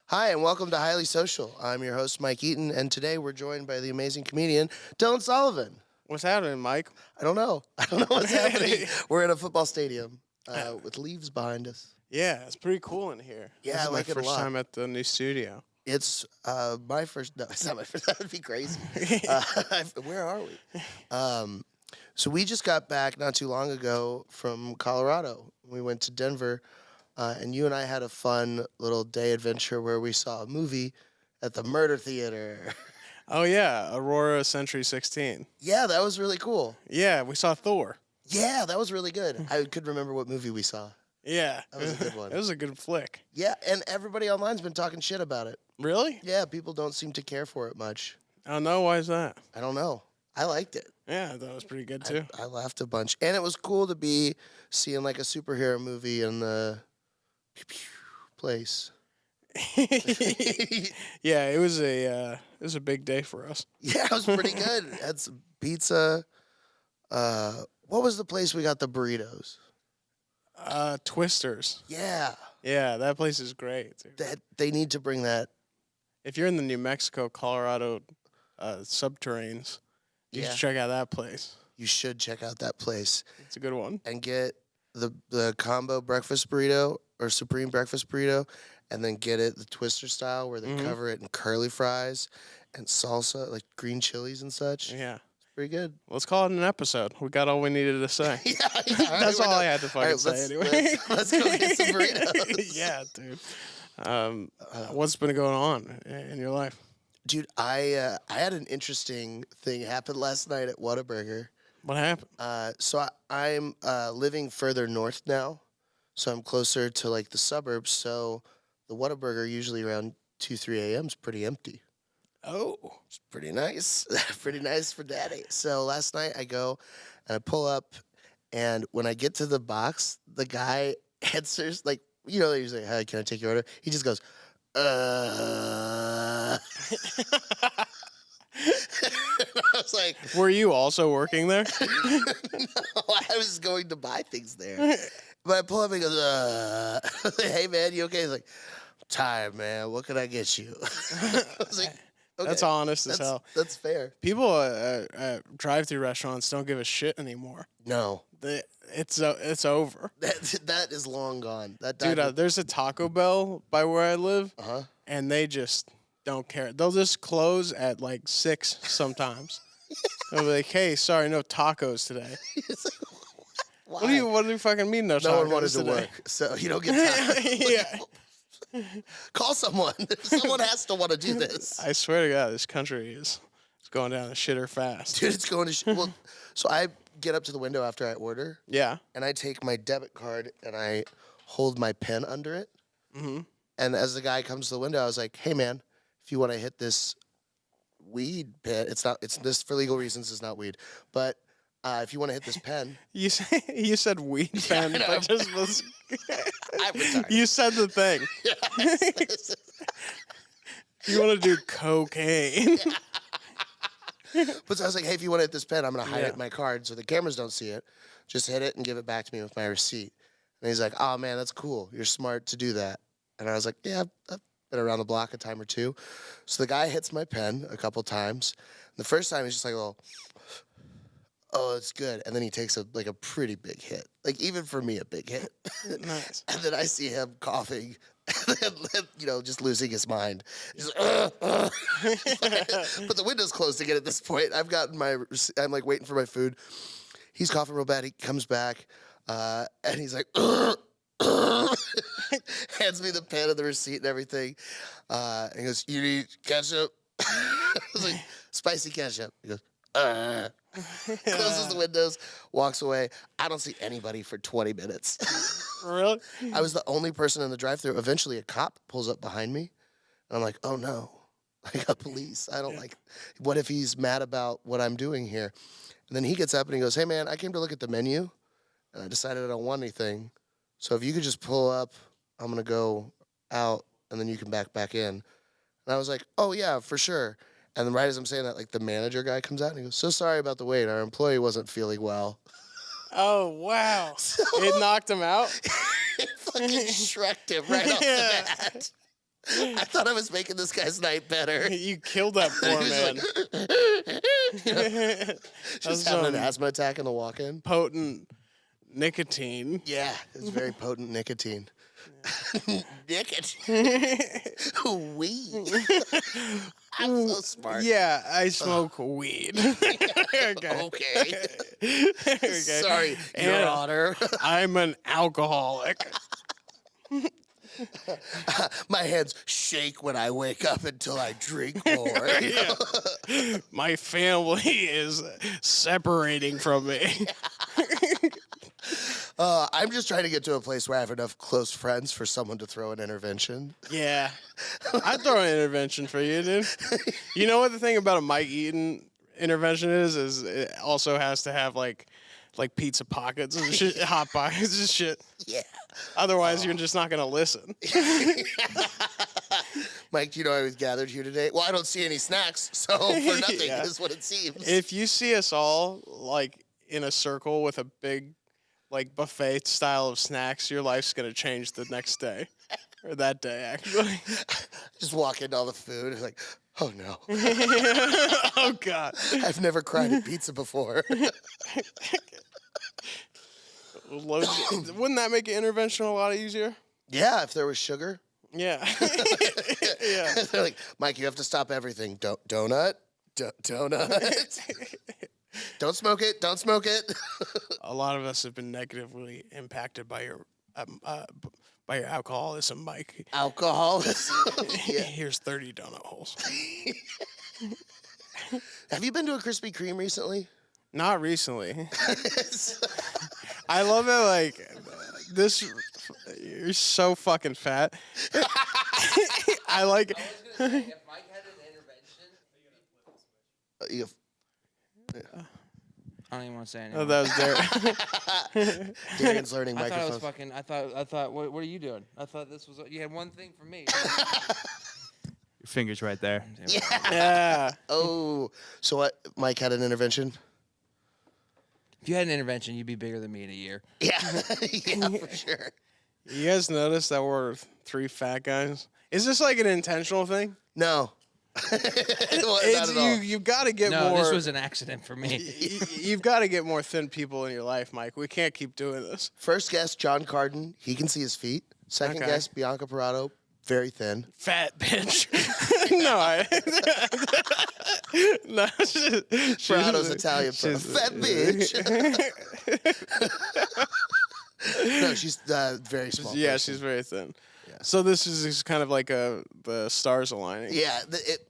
Hi, and welcome to Highly Social. I'm your host, Mike Eaton, and today we're joined by the amazing comedian, Dylan Sullivan. What's happening, Mike? I don't know. I don't know what's happening. We're in a football stadium with leaves behind us. Yeah, it's pretty cool in here. Yeah, this I is like my it a first lot. time at the new studio. It's my first. No, it's not my first. That would be crazy. Where are we? So we just got back not too long ago from Colorado. We went to Denver, and you and I had a fun little day adventure where we saw a movie at the Murder Theater. Oh yeah, Aurora Century 16. Yeah, that was really cool. Yeah, we saw Thor. Yeah, that was really good. I could remember what movie we saw. Yeah, That was a good one. It was a good flick. Yeah, and everybody online's been talking shit about it. Really? Yeah, people don't seem to care for it much. I don't know. Why is that? I don't know. I liked it. Yeah, that was pretty good too. I laughed a bunch. And it was cool to be seeing like a superhero movie in the place. Yeah, it was a big day for us. Yeah, it was pretty good. Had some pizza. What was the place we got the burritos? Twisters. Yeah. Yeah, that place is great, dude. That they need to bring that. If you're in the New Mexico, Colorado subterraneans, you should check out that place. You should check out that place. It's a good one. And get the combo breakfast burrito or supreme breakfast burrito, and then get it the Twister style where they cover it in curly fries and salsa, like green chilies and such. Yeah. It's pretty good. Let's call it an episode. We got all we needed to say. Yeah, right, That's all done. I had to fucking say anyway. Let's go get some burritos. Yeah, dude. What's been going on in your life? Dude, I had an interesting thing happen last night at Whataburger. What happened? So I'm living further north now, so I'm closer to like the suburbs. So the Whataburger usually around 2-3 a.m. is pretty empty. Oh. It's pretty nice. Pretty nice for daddy. So last night I go and I pull up, and when I get to the box, the guy answers, like, you know, he's like, "Hi, can I take your order?" He just goes, I was like, Were you also working there? no, I was going to buy things there. But I pull up and he goes, I was like, "Hey, man, you okay?" He's like, "I'm tired, man. What can I get you?" I was like, okay, That's honest as hell. That's fair. People at drive-through restaurants don't give a shit anymore. No. It's over. That is long gone. Dude, there's a Taco Bell by where I live, and they just don't care. They'll just close at like 6 sometimes. They'll be like, "Hey, sorry, no tacos today." Why? What do you fucking mean no tacos No one wanted to today? work, so you don't get tacos. Yeah. Call someone. Someone has to want to do this. I swear to God, this country is going down the shitter fast. Dude, it's going to well, so I get up to the window after I order. Yeah. And I take my debit card and I hold my pen under it. Mm-hmm. And as the guy comes to the window, I was like, "Hey, man, if you want to hit this weed pen, it's this for legal reasons is not weed, but if you want to hit this pen." You said weed pen, but just was. I'm retarded. You said the thing. You want to do cocaine? But so I was like, "Hey, if you want to hit this pen, I'm going to hide it in my card so the cameras don't see it. Just hit it and give it back to me with my receipt." And he's like, "Oh, man, that's cool. You're smart to do that." And I was like, "Yeah, I've been around the block a time or two." So the guy hits my pen a couple times. And the first time he's just like, "Oh, it's good." And then he takes a pretty big hit. Like, even for me, a big hit. Nice. And then I see him coughing and just losing his mind. He's like, but the window's closed again at this point. I'm like waiting for my food. He's coughing real bad. He comes back and he's like, hands me the pen and the receipt and everything. And he goes, "You need ketchup?" I was like, "Spicy ketchup." He goes, closes the windows, walks away. I don't see anybody for 20 minutes. Really? I was the only person in the drive-thru. Eventually, a cop pulls up behind me, and I'm like, "Oh no, I got police. I don't like. What if he's mad about what I'm doing here?" And then he gets up and he goes, "Hey man, I came to look at the menu, and I decided I don't want anything. So if you could just pull up, I'm gonna go out, and then you can back in." And I was like, "Oh yeah, for sure." And then right as I'm saying that, like the manager guy comes out and he goes, "So sorry about the wait. Our employee wasn't feeling well." Oh, wow. It knocked him out? It fucking shreked him right off the bat. I thought I was making this guy's night better. You killed that poor man. Just having an asthma attack in the walk-in. Potent nicotine. Yeah, it's very potent nicotine. Nicotine. Weed. I'm so smart. Yeah, I smoke weed. Okay. Okay. Sorry, Your Honor. I'm an alcoholic. My hands shake when I wake up until I drink more. My family is separating from me. I'm just trying to get to a place where I have enough close friends for someone to throw an intervention. Yeah. I'd throw an intervention for you, dude. You know what the thing about a Mike Eaton intervention is it also has to have like pizza pockets and shit, hot pockets and shit. Yeah. Otherwise, you're just not going to listen. Mike, do you know I was gathered here today? Well, I don't see any snacks, so for nothing Yeah. is what it seems. If you see us all like in a circle with a big like buffet style of snacks, your life's going to change the next day. Or that day, actually. Just walk into all the food and like, oh no. Oh, God. I've never cried at pizza before. Wouldn't that make an intervention a lot easier? Yeah, if there was sugar. Yeah. Yeah. They're like, Mike, you have to stop everything. Donut. Donut. Don't smoke it. Don't smoke it. A lot of us have been negatively impacted by your alcoholism, Mike. Alcoholism. Yeah. Here's 30 donut holes. Have you been to a Krispy Kreme recently? Not recently. I love it. Like this. You're so fucking fat. I like. I was gonna say, if Mike had an intervention, I don't even want to say anything. Oh, that was Derek. Darren's learning I thought I was microphones. fucking. I thought. What are you doing? I thought this was. You had one thing for me. Your finger's right there. Yeah. Oh, so what? Mike had an intervention? If you had an intervention, you'd be bigger than me in a year. Yeah. Yeah, for sure. You guys notice that we're 3 fat guys? Is this like an intentional thing? No. Well, not at all. You've got to get No, more. this was an accident for me. You've got to get more thin people in your life, Mike. We can't keep doing this. First guest, John Carden. He can see his feet. Second Okay. guest, Bianca Parado. Very thin. Fat bitch. No, no. Parado's Italian for fat bitch. No, she's very small. Yeah, person. she's very thin. Yeah. So this is kind of like the stars aligning. Yeah,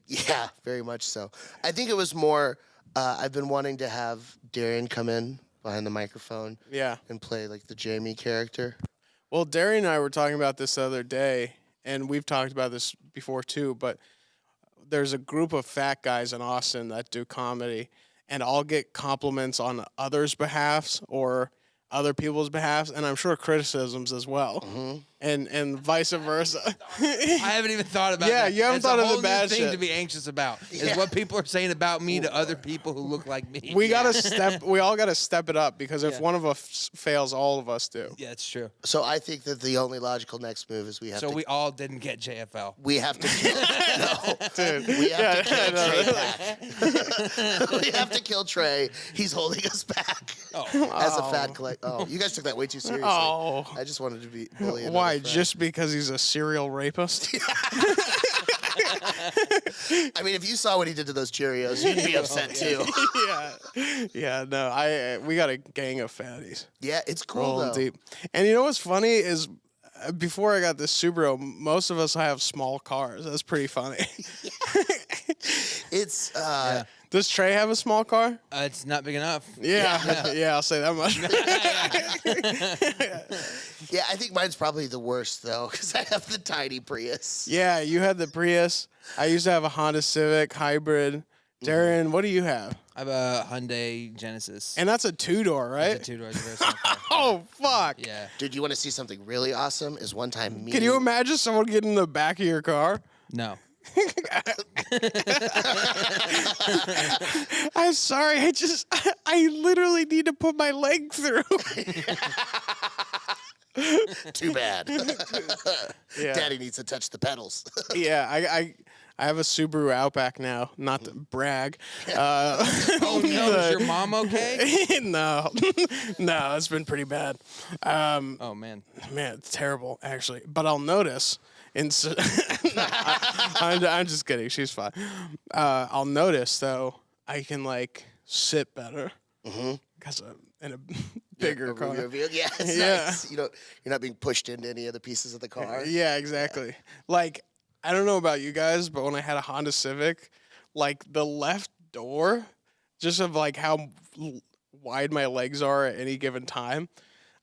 yeah, very much so. I think it was more. I've been wanting to have Darren come in behind the microphone Yeah. and play like the Jamie character. Well, Derry and I were talking about this the other day, and we've talked about this before too, but there's a group of fat guys in Austin that do comedy, and I'll get compliments on others' behalfs or other people's behalfs, and I'm sure criticisms as well, and vice versa. I haven't even thought about Yeah, that. you haven't That's thought a of the whole bad new thing shit. to be anxious about. Is Yeah. what people are saying about me to other people who look like me. We all gotta step it up, because if one of us fails, all of us do. Yeah, it's true. So I think that the only logical next move is we have So to. we all didn't get JFL. We have to kill. No, Dude. we have to Yeah, kill I know. Trey back. We have to kill Trey. He's holding us back Oh. as a fat collect. Oh, you guys took that way too seriously. Oh. I just wanted to be bully. another Why? friend. Just because he's a serial rapist? I mean, if you saw what he did to those Cheerios, you'd be upset too. Yeah. No, we got a gang of fatties Yeah, it's cool rolling though. deep. And you know what's funny is, before I got this Subaru, most of us have small cars. That's pretty funny. It's Does Trey have a small car? It's not big enough. Yeah, I'll say that much. yeah. I think mine's probably the worst though, because I have the tiny Prius. Yeah, you had the Prius. I used to have a Honda Civic hybrid. Darren, what do you have? I have a Hyundai Genesis. And that's a 2-door, right? It's a 2-door. It's a very small car. Oh, fuck. Yeah. Dude, you want to see something really awesome? Is one time me. Can you imagine someone getting in the back of your car? No. I'm sorry. I literally need to put my leg through. Too bad. Yeah. Daddy needs to touch the pedals. Yeah, I have a Subaru Outback now. Not to brag. Oh no, is your mom okay? No, no, it's been pretty bad. Oh man. Man, it's terrible actually. But I'll notice. I'm just kidding. She's fine. I'll notice though. I can like sit better because I'm in a bigger car. Yeah, it's nice. You're not being pushed into any of the pieces of the car. Yeah, exactly. Like, I don't know about you guys, but when I had a Honda Civic, like the left door, just of like how wide my legs are at any given time,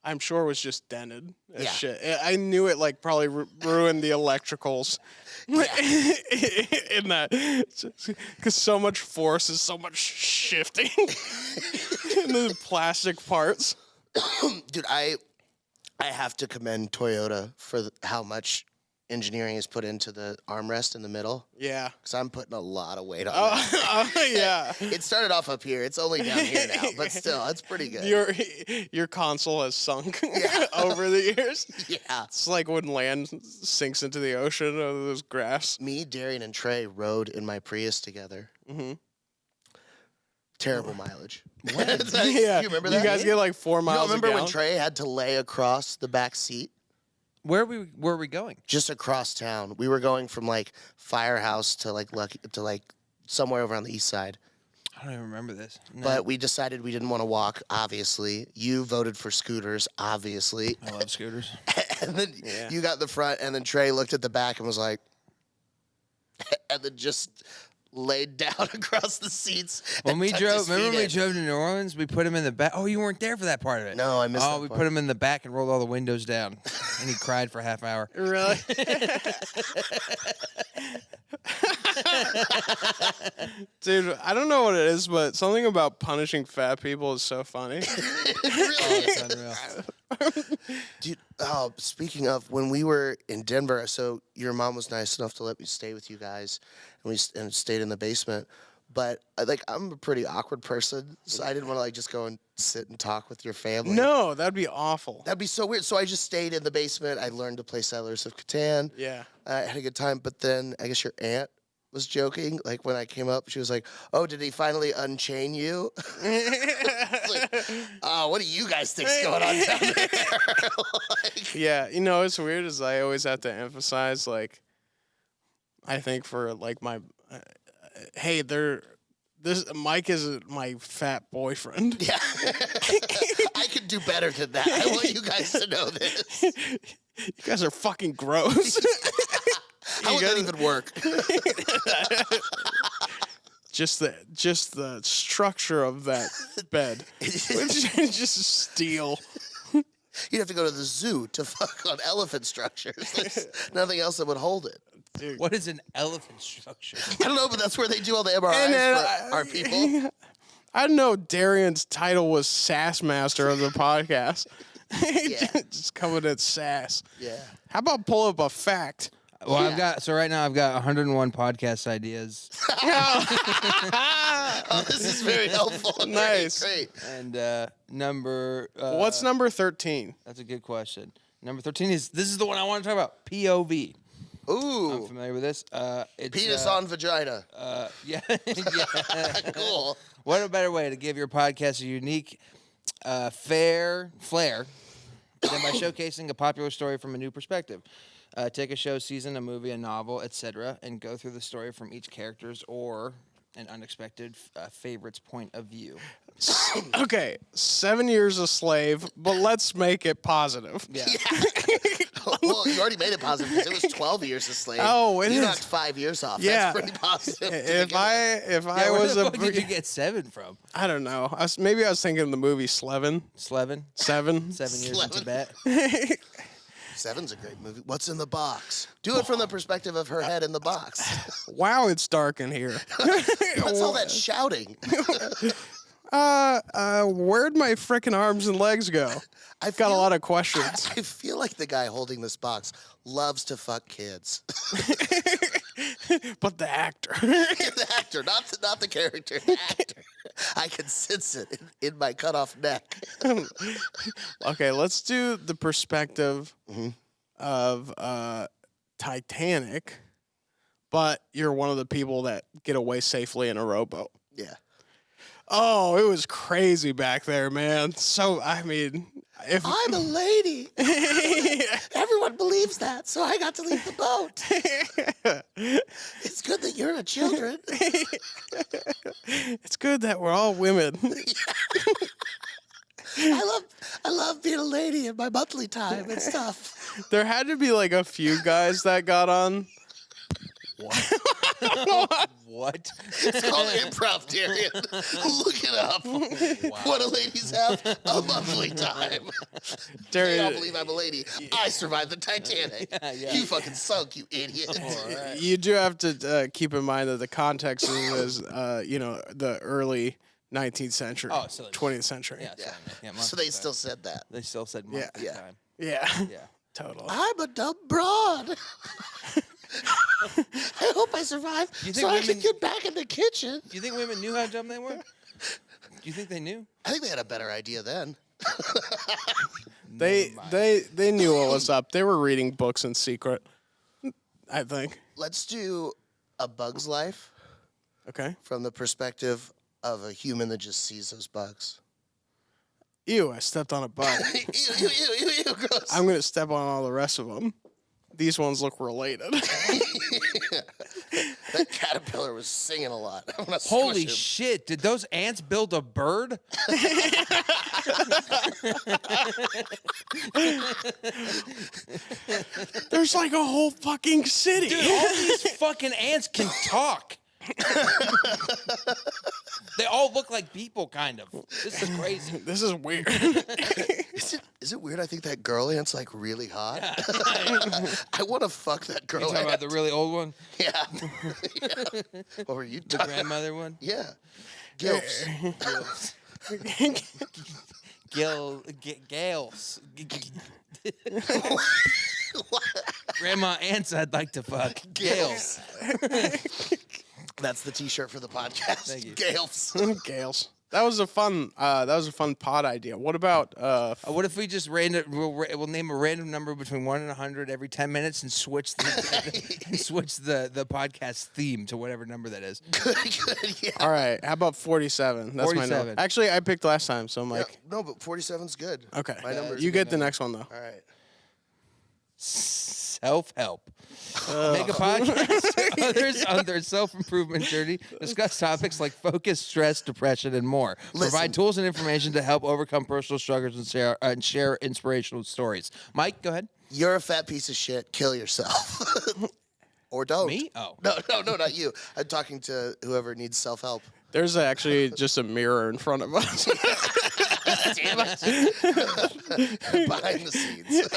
I'm sure was just dented as Yeah. shit. I knew it like probably ruined the electricals in that, because so much force is so much shifting in the plastic parts. Dude, I have to commend Toyota for how much engineering is put into the armrest in the middle. Yeah. Because I'm putting a lot of weight on that. Yeah. It started off up here. It's only down here now, but still, it's pretty good. Your console has sunk over the years. Yeah. It's like when land sinks into the ocean or those graphs. Me, Darian, and Trey rode in my Prius together. Mm-hmm. Terrible mileage. Yeah. You remember that? You guys get like 4 You miles don't remember a when gallon? Trey had to lay across the back seat? Where were we going? Just across town. We were going from like Firehouse to like somewhere over on the east side. I don't even remember this. No. But we decided we didn't want to walk, obviously. You voted for scooters, obviously. I love scooters. And then you got the front, and then Trey looked at the back and was like, and then just laid down across the seats. When we tucked drove, his remember feet when we in. drove to New Orleans? We put him in the back. Oh, you weren't there for that part of it. No, I missed that we part. put him in the back and rolled all the windows down, and he cried for a half hour. Really? Dude, I don't know what it is, but something about punishing fat people is so funny. It's unreal. Dude, speaking of, when we were in Denver, so your mom was nice enough to let me stay with you guys, and we stayed in the basement. But I'm a pretty awkward person, so I didn't want to like just go and sit and talk with your family. No, that'd be awful. That'd be so weird. So I just stayed in the basement. I learned to play Settlers of Catan. Yeah. I had a good time. But then I guess your aunt was joking. Like when I came up, she was like, "Oh, did he finally unchain you?" What do you guys think's going on down there? Yeah, you know, what's weird is I always have to emphasize, like, I think for like my, hey, Mike is my fat boyfriend. Yeah. I could do better than that. I want you guys to know this. You guys are fucking gross. How would that even work? Just the structure of that bed. Just steel. You'd have to go to the zoo to fuck on elephant structures. There's nothing else that would hold it. Dude. What is an elephant structure? I don't know, but that's where they do all the MRIs And then for our people. I didn't know Darian's title was Sass Master of the podcast. Yeah. Just coming at sass. Yeah. How about pull up a fact? Well, right now I've got 101 podcast ideas, Oh, this is very helpful. Nice. Great. and number. What's number 13? That's a good question. Number 13 is the one I want to talk about. POV. I'm Ooh. familiar with this. It's, Penis on vagina. Yeah. Yeah. Cool. What a better way to give your podcast a unique, fair flair than by showcasing a popular story from a new perspective. Take a show, season, a movie, a novel, etc., and go through the story from each character's or an unexpected favorite's point of view. Okay, 7 years a slave, but let's make it positive. Yeah. Well, you already made it positive because it was 12 years a slave. Oh, it you is. knocked 5 years off. Yeah. That's pretty positive. If I Where was the a, fuck did you get 7 from? I don't know. Maybe I was thinking the movie Slevin. Slevin? 7. 7 years in Slevin. Tibet. Seven's a great movie. What's in the box? Do it from the perspective of her head in the box. Wow, it's dark in here. What's all that shouting? Where'd my frickin' arms and legs go? I've got a lot of questions. I feel like the guy holding this box loves to fuck kids. But the actor. The actor, not the character. The actor. I can see sits it in my cut off neck. Okay, let's do the perspective Mm-hmm. of Titanic, but you're one of the people that get away safely in a rowboat. Yeah. Oh, it was crazy back there, man. So, I mean, if I'm a lady. Everyone believes that, so I got to leave the boat. It's good that you're a children. it's good that we're all women. I love being a lady in my monthly time and stuff. There had to be like a few guys that got on. What? It's called improv, Darian. Look it up. What do ladies have? A monthly time. They don't believe I'm a lady. I survived the Titanic. Yeah. You fucking sunk, you idiot. You do have to keep in mind that the context is the early 19th century, Oh, so 20th century. Yeah. Yeah. Yeah, So they still said that. They still said Yeah. monthly Yeah. time. Yeah, Yeah. totally. I'm a dumb broad. I hope I survive You think so I can women- get back in the kitchen. Do you think women knew how dumb they were? Do you think they knew? I think they had a better idea then. They knew what was up. They were reading books in secret, I think. Let's do A Bug's Life Okay. from the perspective of a human that just sees those bugs. Ew, I stepped on a bug. Ew, gross. I'm going to step on all the rest of them. These ones look related. That caterpillar was singing a lot. I'm gonna Holy squish him. shit! Did those ants build a bird? There's like a whole fucking city. Dude, all these fucking ants can talk. They all look like people, kind of. This is crazy. This is weird. Is it weird? I think that girl ant's like really hot. I want to fuck that You girl talking ant. about the really old one? Yeah. Yeah. What were you The talking? grandmother one? Yeah. Gilfs. Gales. Grandma ants I'd like to fuck. Gales. That's the T-shirt for the podcast. Thank you. Gales. Gales. That was a fun pod idea. What about What if we just we'll name a random number between 1 and 100 every 10 minutes and switch the podcast theme to whatever number that is. Good. Yeah. all right, how about 47? That's my 47. number. Actually, I picked last time, so I'm Yeah, like, no, but 47's good. okay. My number's You good get the next one, though. All right. Self-help. Make a podcast others on their self-improvement journey. Discuss topics like focus, stress, depression, and more. Listen. Provide tools and information to help overcome personal struggles and share inspirational stories. Mike, go ahead. You're a fat piece of shit. Kill yourself. Or don't. Me? Oh. No, not you. I'm talking to whoever needs self-help. There's actually just a mirror in front of us. Damn it. Behind the scenes.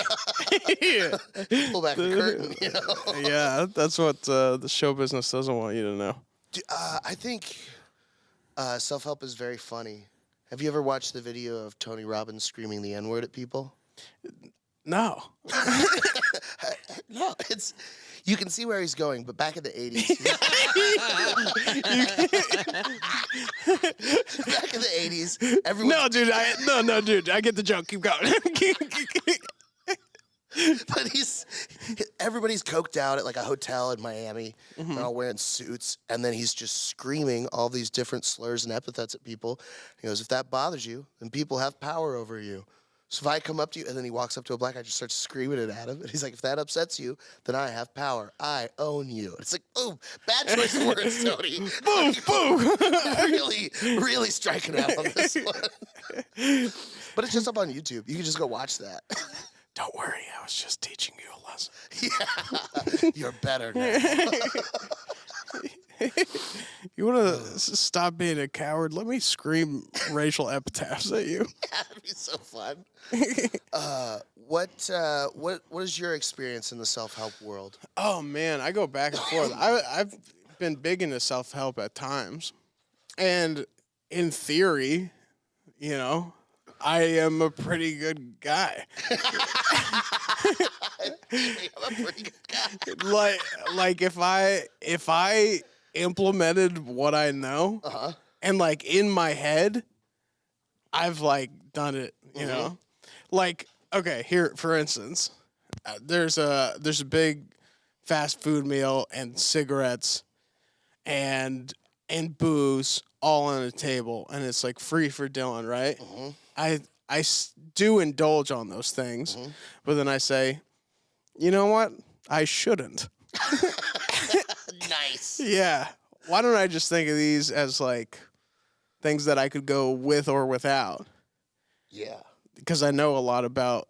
Pull back the curtain, you know? Yeah, that's what the show business doesn't want you to know. I think self-help is very funny. Have you ever watched the video of Tony Robbins screaming the N-word at people? No. No, it's... You can see where he's going, but back in the 80s... back in the 80s, everyone... No, dude. Dude. I get the joke. Keep going. But everybody's coked out at like a hotel in Miami. They're all wearing suits, and then he's just screaming all these different slurs and epithets at people. He goes, "If that bothers you, then people have power over you. So if I come up to you," and then he walks up to a black guy, just starts screaming it at him, and he's like, "If that upsets you, then I have power. I own you." It's like, boom, bad choice of words, Tony. Boom. really, really striking out on this one. But it's just up on YouTube. You can just go watch that. Don't worry. I was just teaching you a lesson. Yeah, you're better now. You want to stop being a coward? Let me scream racial epitaphs at you. That'd be so fun. What is your experience in the self-help world? Oh man, I go back and forth. I've been big into self-help at times, and in theory, you know, I am a pretty good guy. I'm a pretty good guy. Like if I implemented what I know, and like in my head, I've like done it, you know? Like, okay, here for instance, there's a big fast food meal and cigarettes and booze all on a table, and it's like free for Dylan, right? I do indulge on those things, but then I say, you know what? I shouldn't. Nice. Yeah. Why don't I just think of these as like things that I could go with or without? Yeah. Because I know a lot about,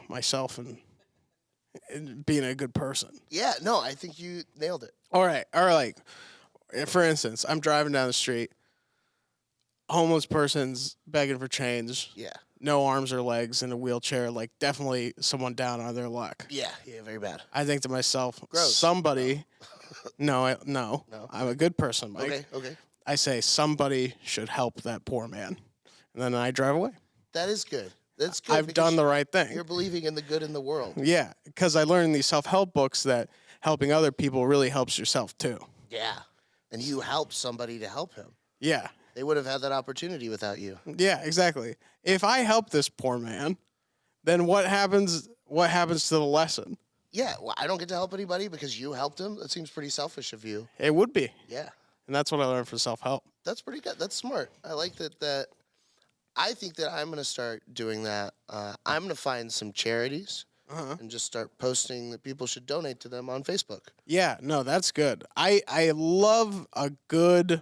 myself and being a good person. Yeah, no, I think you nailed it. All right. Or like, for instance, I'm driving down the street. Homeless person's begging for change. Yeah. No arms or legs, in a wheelchair. Like, definitely someone down on their luck. Yeah, very bad. I think to myself, Gross. somebody. No, I'm a good person, Mike. Okay. I say somebody should help that poor man, and then I drive away. That is good. That's good. I've because done the right thing. You're believing in the good in the world. Yeah, because I learned in these self-help books that helping other people really helps yourself too. Yeah. And you helped somebody to help him. Yeah. They would have had that opportunity without you. Yeah, exactly. If I help this poor man, then what happens to the lesson? Yeah, well, I don't get to help anybody because you helped him. That seems pretty selfish of you. It would be. Yeah. And that's what I learned from self-help. That's pretty good. That's smart. I like that. I think that I'm going to start doing that. I'm going to find some charities and just start posting that people should donate to them on Facebook. Yeah, no, that's good. I love a good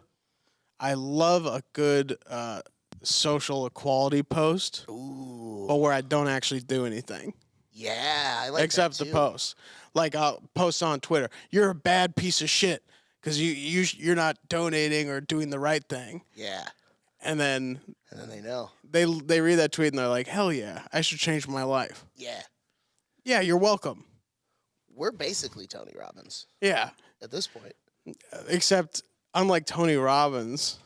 social equality post, Ooh. but where I don't actually do anything. Yeah, I like except that the too. post. Like I'll post on Twitter, you're a bad piece of shit because you're not donating or doing the right thing. Yeah. And then they know. They read that tweet and they're like, hell yeah, I should change my life. Yeah. Yeah, you're welcome. We're basically Tony Robbins Yeah. at this point. Except unlike Tony Robbins,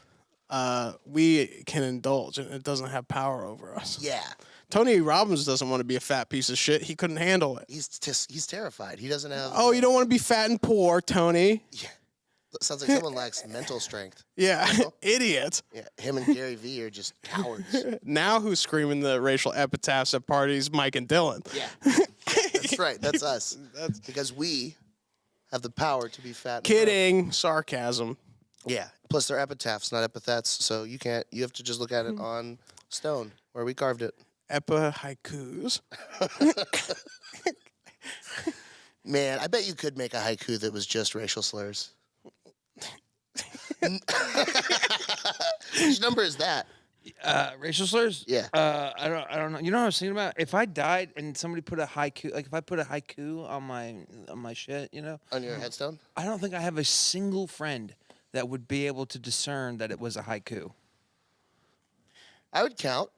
we can indulge and it doesn't have power over us. Yeah. Tony Robbins doesn't want to be a fat piece of shit. He couldn't handle it. He's terrified. He doesn't have. Oh, you don't want to be fat and poor, Tony. Yeah. Sounds like someone lacks mental strength. Yeah, idiot. Yeah, him and Gary Vee are just cowards. Now who's screaming the racial epitaphs at parties? Mike and Dylan. Yeah. That's right. That's us. Because we have the power to be fat. And Kidding. Sarcasm. broke. Yeah. Plus they're epitaphs, not epithets. So you have to just look at it on stone where we carved it. Haikus. Man, I bet you could make a haiku that was just racial slurs. Which number is that? Racial slurs? Yeah. I don't know. You know what I was thinking about? If I died and somebody put a haiku, like if I put a haiku on my shit, On your headstone? I don't think I have a single friend that would be able to discern that it was a haiku. I would count.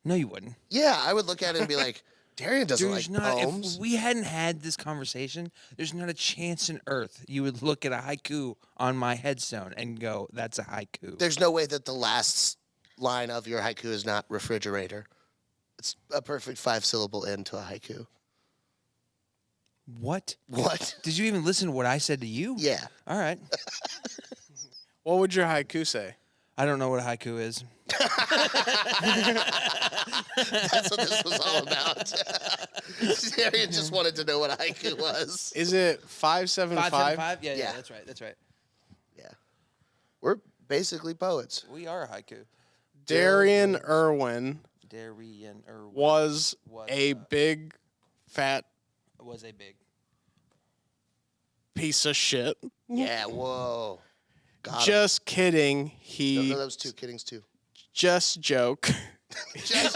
No, you wouldn't. Yeah, I would look at it and be like, Darian doesn't There's like not. poems. If we hadn't had this conversation, there's not a chance in earth you would look at a haiku on my headstone and go, "That's a haiku." There's no way that the last line of your haiku is not refrigerator. It's a perfect 5-syllable end to a haiku. What? What? Did you even listen to what I said to you? Yeah. All right. What would your haiku say? I don't know what a haiku is. That's what this was all about. Darian just wanted to know what a haiku was. Is it 575? 575? Yeah, Yeah. that's right. That's right. Yeah. We're basically poets. We are a haiku. Darian Irwin Darian Irwin was a big, fat was a big. piece of shit. Yeah, whoa. Got him. Just kidding. He No, that was 2. Kidding's 2. just joke. Just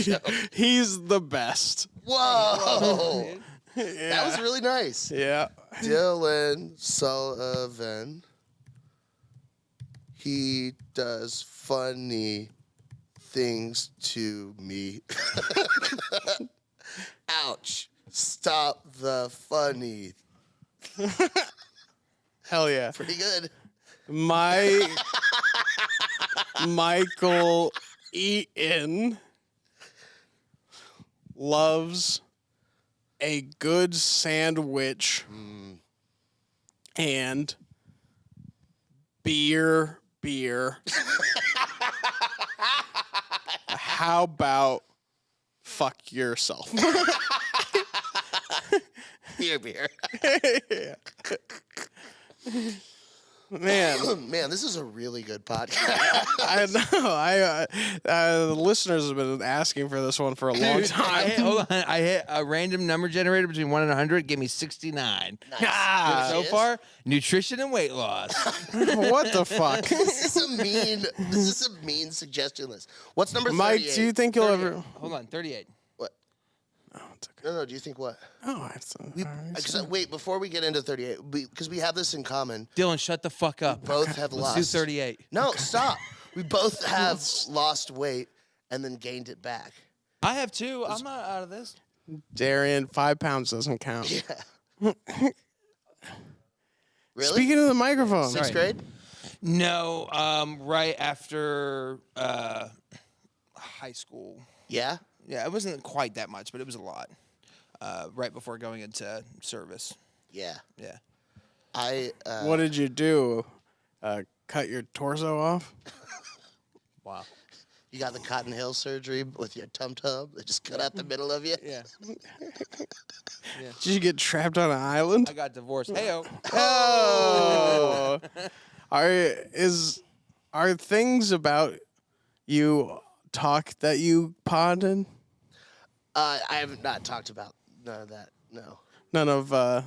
joke. He's the best. Whoa. Yeah. That was really nice. Yeah. Dylan Sullivan. He does funny things to me. Ouch. Stop the funny. Hell yeah. Pretty good. Michael Eaton loves a good sandwich and beer. how about fuck yourself? Beer. Yeah. Man, Man, this is a really good podcast. I know. The listeners have been asking for this one for a long time. I hit a random number generator between 1 and 100. Gave me 69. Ah, So far, nutrition and weight loss. what the fuck? This is a mean suggestion list. What's number 38? Mike, do you think you'll ever? Hold on, 38. What? Oh, it's okay. No, do you think what? Oh, it's, Wait, before we get into 38, because we have this in common. Dylan, shut the fuck up. Both have Let's lost. do 38. No, stop. We both have lost weight and then gained it back. I have 2. I'm not out of this. Darian, 5 pounds doesn't count. Yeah. Really? Speaking of the microphone, Sixth grade? No, right after high school. Yeah. Yeah, it wasn't quite that much, but it was a lot. Right before going into service. Yeah. Yeah. what did you do? Cut your torso off? Wow. You got the Cotton Hill surgery with your tum-tum. They just cut out the middle of you. Yeah. Did you get trapped on an island? I got divorced. Heyo. Oh. Are things about you talk that you podded? I have not talked about none of that. No. None of the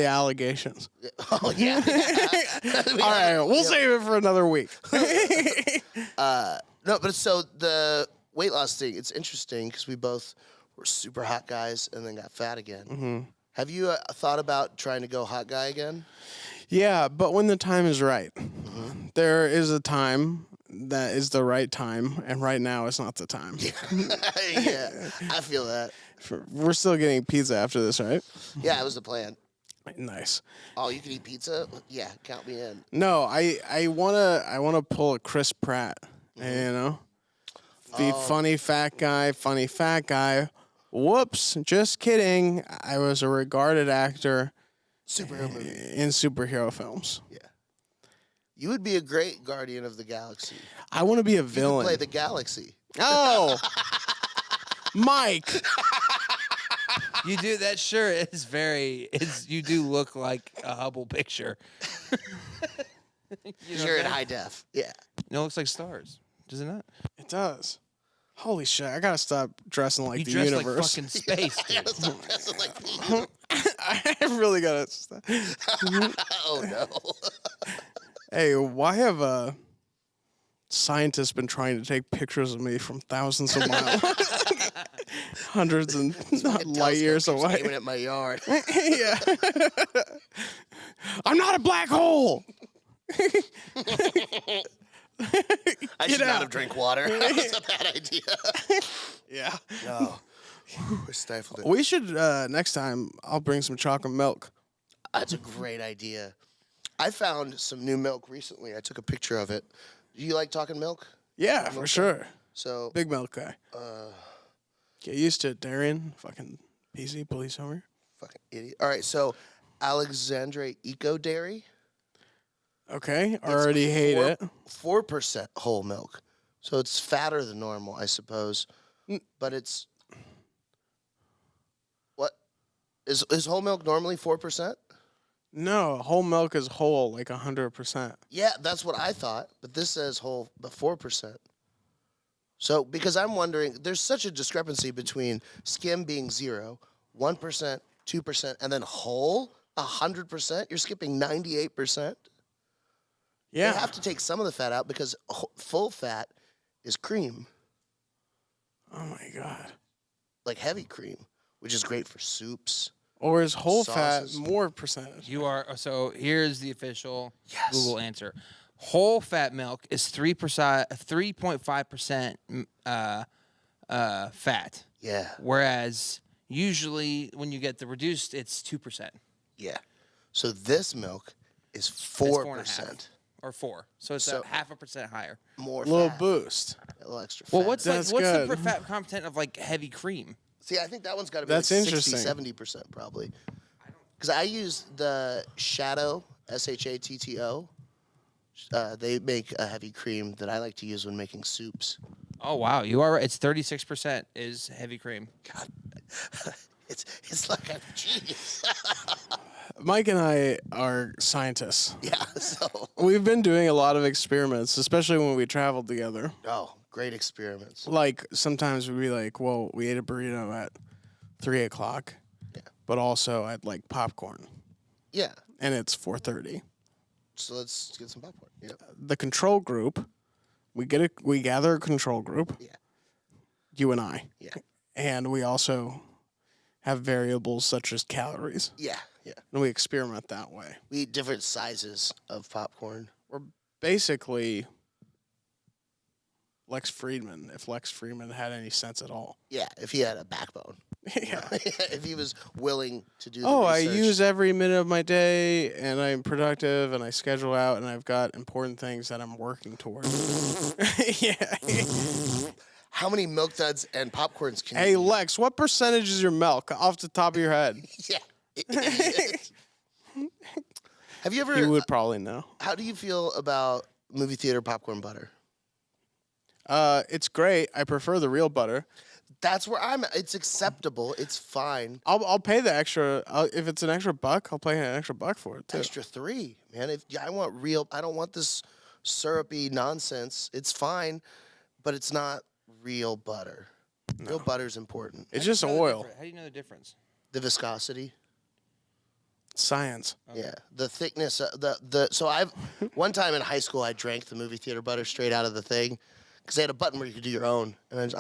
allegations. Oh, yeah. All right, we'll save it for another week. No, but so the weight loss thing, it's interesting because we both were super hot guys and then got fat again. Mm-hmm. Have you thought about trying to go hot guy again? Yeah, but when the time is right. There is a time that is the right time, and right now is not the time. Yeah, I feel that. We're still getting pizza after this, right? Yeah, it was the plan. Nice. Oh, you can eat pizza? Yeah, count me in. No, I wanna pull a Chris Pratt. You know, be funny fat guy. Whoops, just kidding. I was a regarded actor Superhero movie. in superhero films. Yeah. You would be a great Guardian of the Galaxy. I want to be a You could villain. play the Galaxy. Oh, Mike. You do that shirt is you do look like a Hubble picture. You're in high def. Yeah. It looks like stars. Does it not? It does. Holy shit! I gotta stop dressing like You the dress universe. like fucking space, I dude. gotta stop dressing like the I really gotta stop. Oh, no. Hey, why have scientists been trying to take pictures of me from thousands of miles, hundreds and light years Telescope keeps away? aiming at my yard. Yeah. I'm not a black hole. I should Get not out. have drank water. That was a bad idea. Yeah. No. I stifled it. We should next time. I'll bring some chocolate milk. That's a great idea. I found some new milk recently. I took a picture of it. Do you like talking milk? Yeah, for sure. So, Big milk guy. Get used to it, Darian. Fucking PC police over. fucking idiot. All right, so Alexandre Eco Dairy. Okay, already hate it. 4% whole milk. So it's fatter than normal, I suppose. But it's what? Is whole milk normally 4%? No, whole milk is whole, like 100%. Yeah, that's what I thought. But this says whole, but 4%. So, because I'm wondering, there's such a discrepancy between skim being 0, 1%, 2%, and then whole, 100%. You're skipping 98%. Yeah. You have to take some of the fat out because full fat is cream, Oh my god. like heavy cream, which is great for soups. Or is whole Sauces. fat more percentage? You are so. Here's the official Yes. Google answer. Whole fat milk is 3.5% fat, Yeah, whereas usually when you get the reduced, it's 2%. yeah. So this milk is It's 4% or 4. So it's So- a 0.5% higher. more Little fat, boost. a little extra fat. Well, what's That's the good. fat content of like heavy cream? See, I think that one's got to be That's like interesting. 60-70% probably. Because I use the Shadow, SHATTO. They make a heavy cream that I like to use when making soups. Oh wow, you are right. It's 36% is heavy cream. God, it's like a genius. Mike and I are scientists. Yeah. So. We've been doing a lot of experiments, especially when we traveled together. Oh, great experiments. Like sometimes we'd be like, well, we ate a burrito at 3 o'clock, but also I'd like popcorn, Yeah. and it's 4:30. So let's get some popcorn. Yeah. The control group, we gather a control group. Yeah. You and I. Yeah. And we also have variables such as calories, Yeah. Yeah. and we experiment that way. We eat different sizes of popcorn. We're basically Lex Friedman, if Lex Friedman had any sense at all. Yeah, if he had a backbone. Yeah. If he was willing to do the I research. use every minute of my day, and I'm productive, and I schedule out, and I've got important things that I'm working towards. Yeah. How many milk duds and popcorns can Hey, you eat? Lex, what percentage is your milk off the top of your head? Yeah. Have you ever... You would probably know. How do you feel about movie theater popcorn butter? It's great. I prefer the real butter. That's where I'm at. It's acceptable. It's fine. I'll pay the extra. If it's an extra buck, I'll pay an extra buck for it too. Extra 3, man. I want real... I don't want this syrupy nonsense. It's fine, but it's not real butter. Real butter's important. It's just oil. How do you know the difference? The viscosity. Science. Yeah, the thickness. So I've one time in high school I drank the movie theater butter straight out of the thing because they had a button where you could do your own, and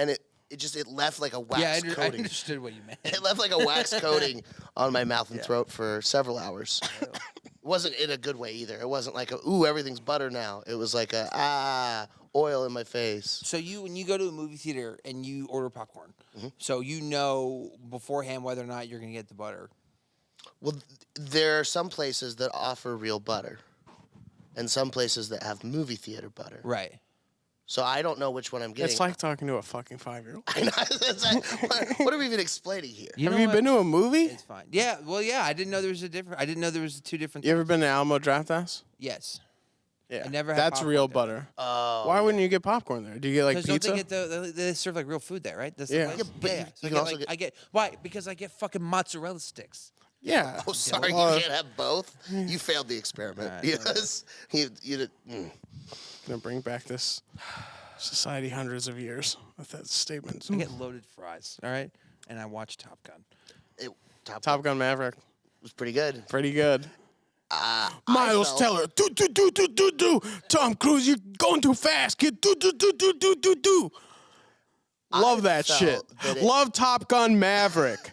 it left like a wax I coating. understood what you meant. It left like a wax coating on my mouth and throat for several hours. It wasn't in a good way either. It wasn't like everything's butter now. It was like oil in my face. So when you go to a movie theater and you order popcorn, so you know beforehand whether or not you're going to get the butter. Well, there are some places that offer real butter, and some places that have movie theater butter. Right. So I don't know which one I'm getting. It's like talking to a fucking 5-year-old. I know. It's like, what are we even explaining here? You Have know you what? been to a movie? It's fine. Yeah. Well, yeah. I didn't know there was I didn't know there was two different. You ever been to Alamo Draft House? Yes. Yeah. I never had That's popcorn real there. butter. Oh, Why wouldn't you get popcorn there? Do you get like Because don't pizza? they get they serve like real food there, right? That's Yeah. The place? Yeah, but yeah. you So can also I get why? Because I get fucking mozzarella sticks. Yeah. Oh, sorry, Well, you can't have both. You failed the experiment. Right, Yes, you did. Gonna bring back this society hundreds of years with that statement. I get loaded fries. All right, and I watch Top Gun. Top Gun Maverick. Was pretty good. Pretty good. Miles Miles Teller. Do. Tom Cruise, you're going too fast, kid. Do. Love that felt shit. that Love Top Gun Maverick.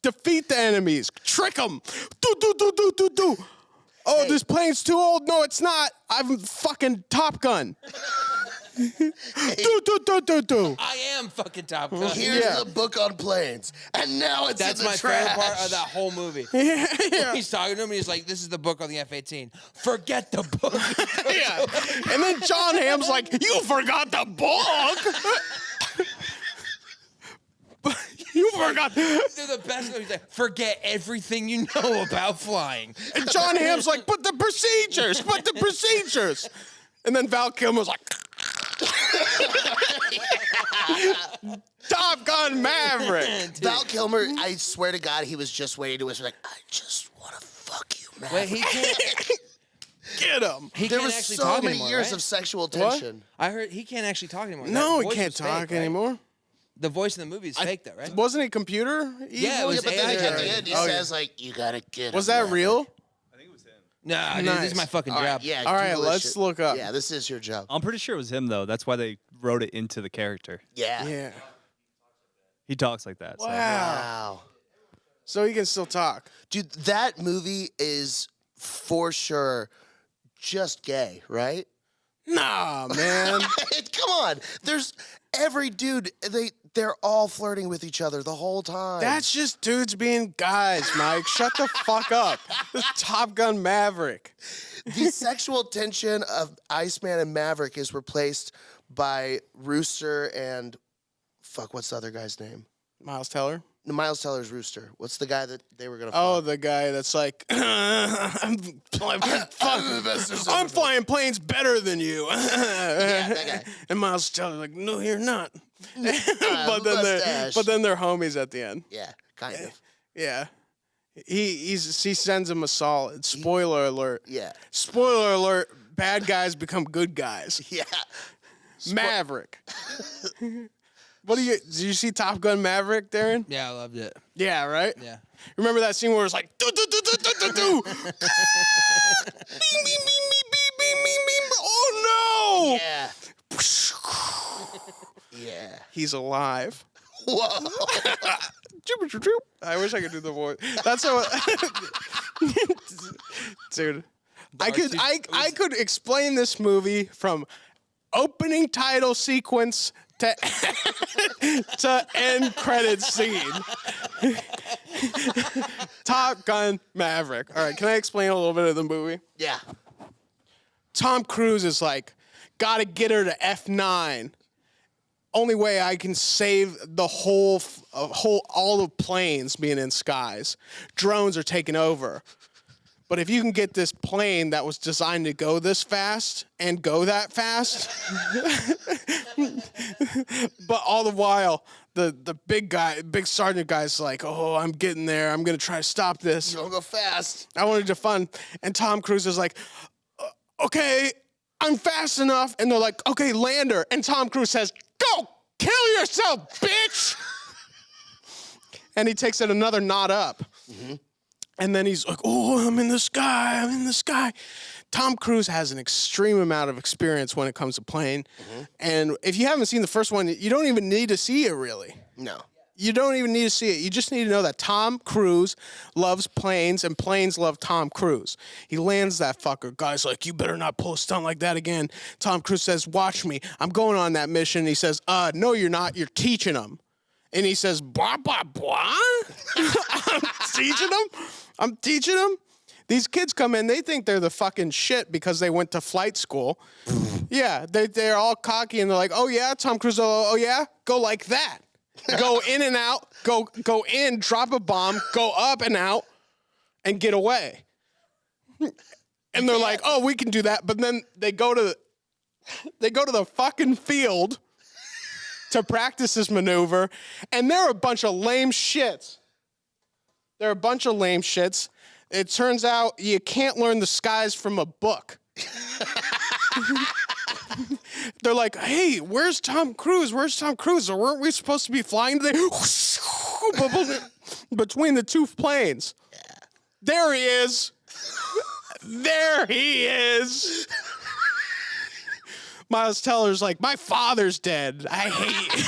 Defeat the enemies. Trick them. Do. Oh, this plane's too old. No, it's not. I'm fucking Top Gun. Do. I am fucking Top Gun. Here's Yeah. the book on planes, and now it's That's in the my trash. favorite part of that whole movie. Yeah. He's talking to him, and he's like, "This is the book on the F-18. Forget the book." Yeah. And then John Hamm's like, you forgot the book. You forgot. They're the best. He's like, "Forget everything you know about flying." And John Hamm's like, but the procedures. And then Val Kilmer's like, Top Gun Maverick. Val Kilmer, I swear to God, he was just waiting to whisper, like, I just want to fuck you, man. Wait, he can't. Get him. He There can't was actually so talk many anymore, years right? of sexual tension. I heard he can't actually talk anymore. No, That he voice can't was fake, talk right? anymore. The voice in the movie is fake, though, right? Wasn't it computer? Yeah, it was But AI then at the generated. end, he Oh, says, like, you got to get Was him, that man. real? Nah, dude, Nice. this is my fucking All right, job. yeah. All right, Google this let's shit. look up. Yeah, this is your job. I'm pretty sure it was him though. That's why they wrote it into the character. Yeah. Yeah. He talks like that. So. Wow. So he can still talk. Dude, that movie is for sure just gay, right? Nah, man. Come on. There's every dude, they're all flirting with each other the whole time. That's just dudes being guys, Mike. Shut the fuck up. This is Top Gun Maverick. The sexual tension of Iceman and Maverick is replaced by Rooster and fuck, what's the other guy's name? Miles Teller. Miles Teller's rooster. What's the guy that they were gonna? Oh, fuck? the guy that's like, I'm flying planes better than you. Yeah, that guy. And Miles Teller's like, no, you're not. Mustache. but then they're homies at the end. Yeah, kind of. Yeah. He sends him a solid. Spoiler alert. Yeah. Spoiler alert. Bad guys become good guys. Yeah. Maverick. Did you see Top Gun Maverick, Darren? Yeah, I loved it. Yeah, right? Yeah. Remember that scene where it's like, do, do, do, do, do, do, do. Beep, beep, beep, beep, beep, beep, beep. Oh, no. Yeah. Yeah. He's alive. Whoa. I wish I could do the voice. That's how. Dude, I could explain this movie from opening title sequence to end credit scene. Top Gun Maverick. All right, can I explain a little bit of the movie? Yeah. Tom Cruise is like, gotta get her to F9. Only way I can save the all the planes being in skies. Drones are taking over. But if you can get this plane that was designed to go this fast and go that fast, but all the while, the big sergeant guy's like, oh, I'm getting there. I'm going to try to stop this. You don't go fast. I wanted to fun. And Tom Cruise is like, okay, I'm fast enough. And they're like, okay, land her. And Tom Cruise says, go kill yourself, bitch. And he takes it another knot up. Mm-hmm. And then he's like, oh, I'm in the sky. I'm in the sky. Tom Cruise has an extreme amount of experience when it comes to plane. Mm-hmm. And if you haven't seen the first one, you don't even need to see it, really. No. You don't even need to see it. You just need to know that Tom Cruise loves planes and planes love Tom Cruise. He lands that fucker. Guy's like, you better not pull a stunt like that again. Tom Cruise says, watch me. I'm going on that mission. He says, no, you're not. You're teaching him. And he says, blah, blah, blah. I'm teaching them. These kids come in, they think they're the fucking shit because they went to flight school. Yeah, they're all cocky and they're like, oh yeah, Tom Cruise, oh yeah? Go like that. Go in and out, go in, drop a bomb, go up and out, and get away. And they're like, oh, we can do that. But then they go to the fucking field to practice this maneuver, and they're a bunch of lame shits. They're a bunch of lame shits. It turns out you can't learn the skies from a book. They're like, hey, where's Tom Cruise? Where's Tom Cruise? Or weren't we supposed to be flying today? Between the two planes. Yeah. There he is. There he is. Miles Teller's like, my father's dead. I hate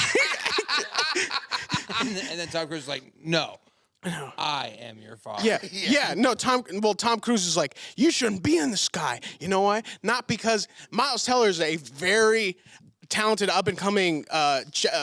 and then Tom Cruise is like, no. I am your father. Yeah. No, Tom Cruise is like, you shouldn't be in the sky. You know why? Not because Miles Teller is a very talented up-and-coming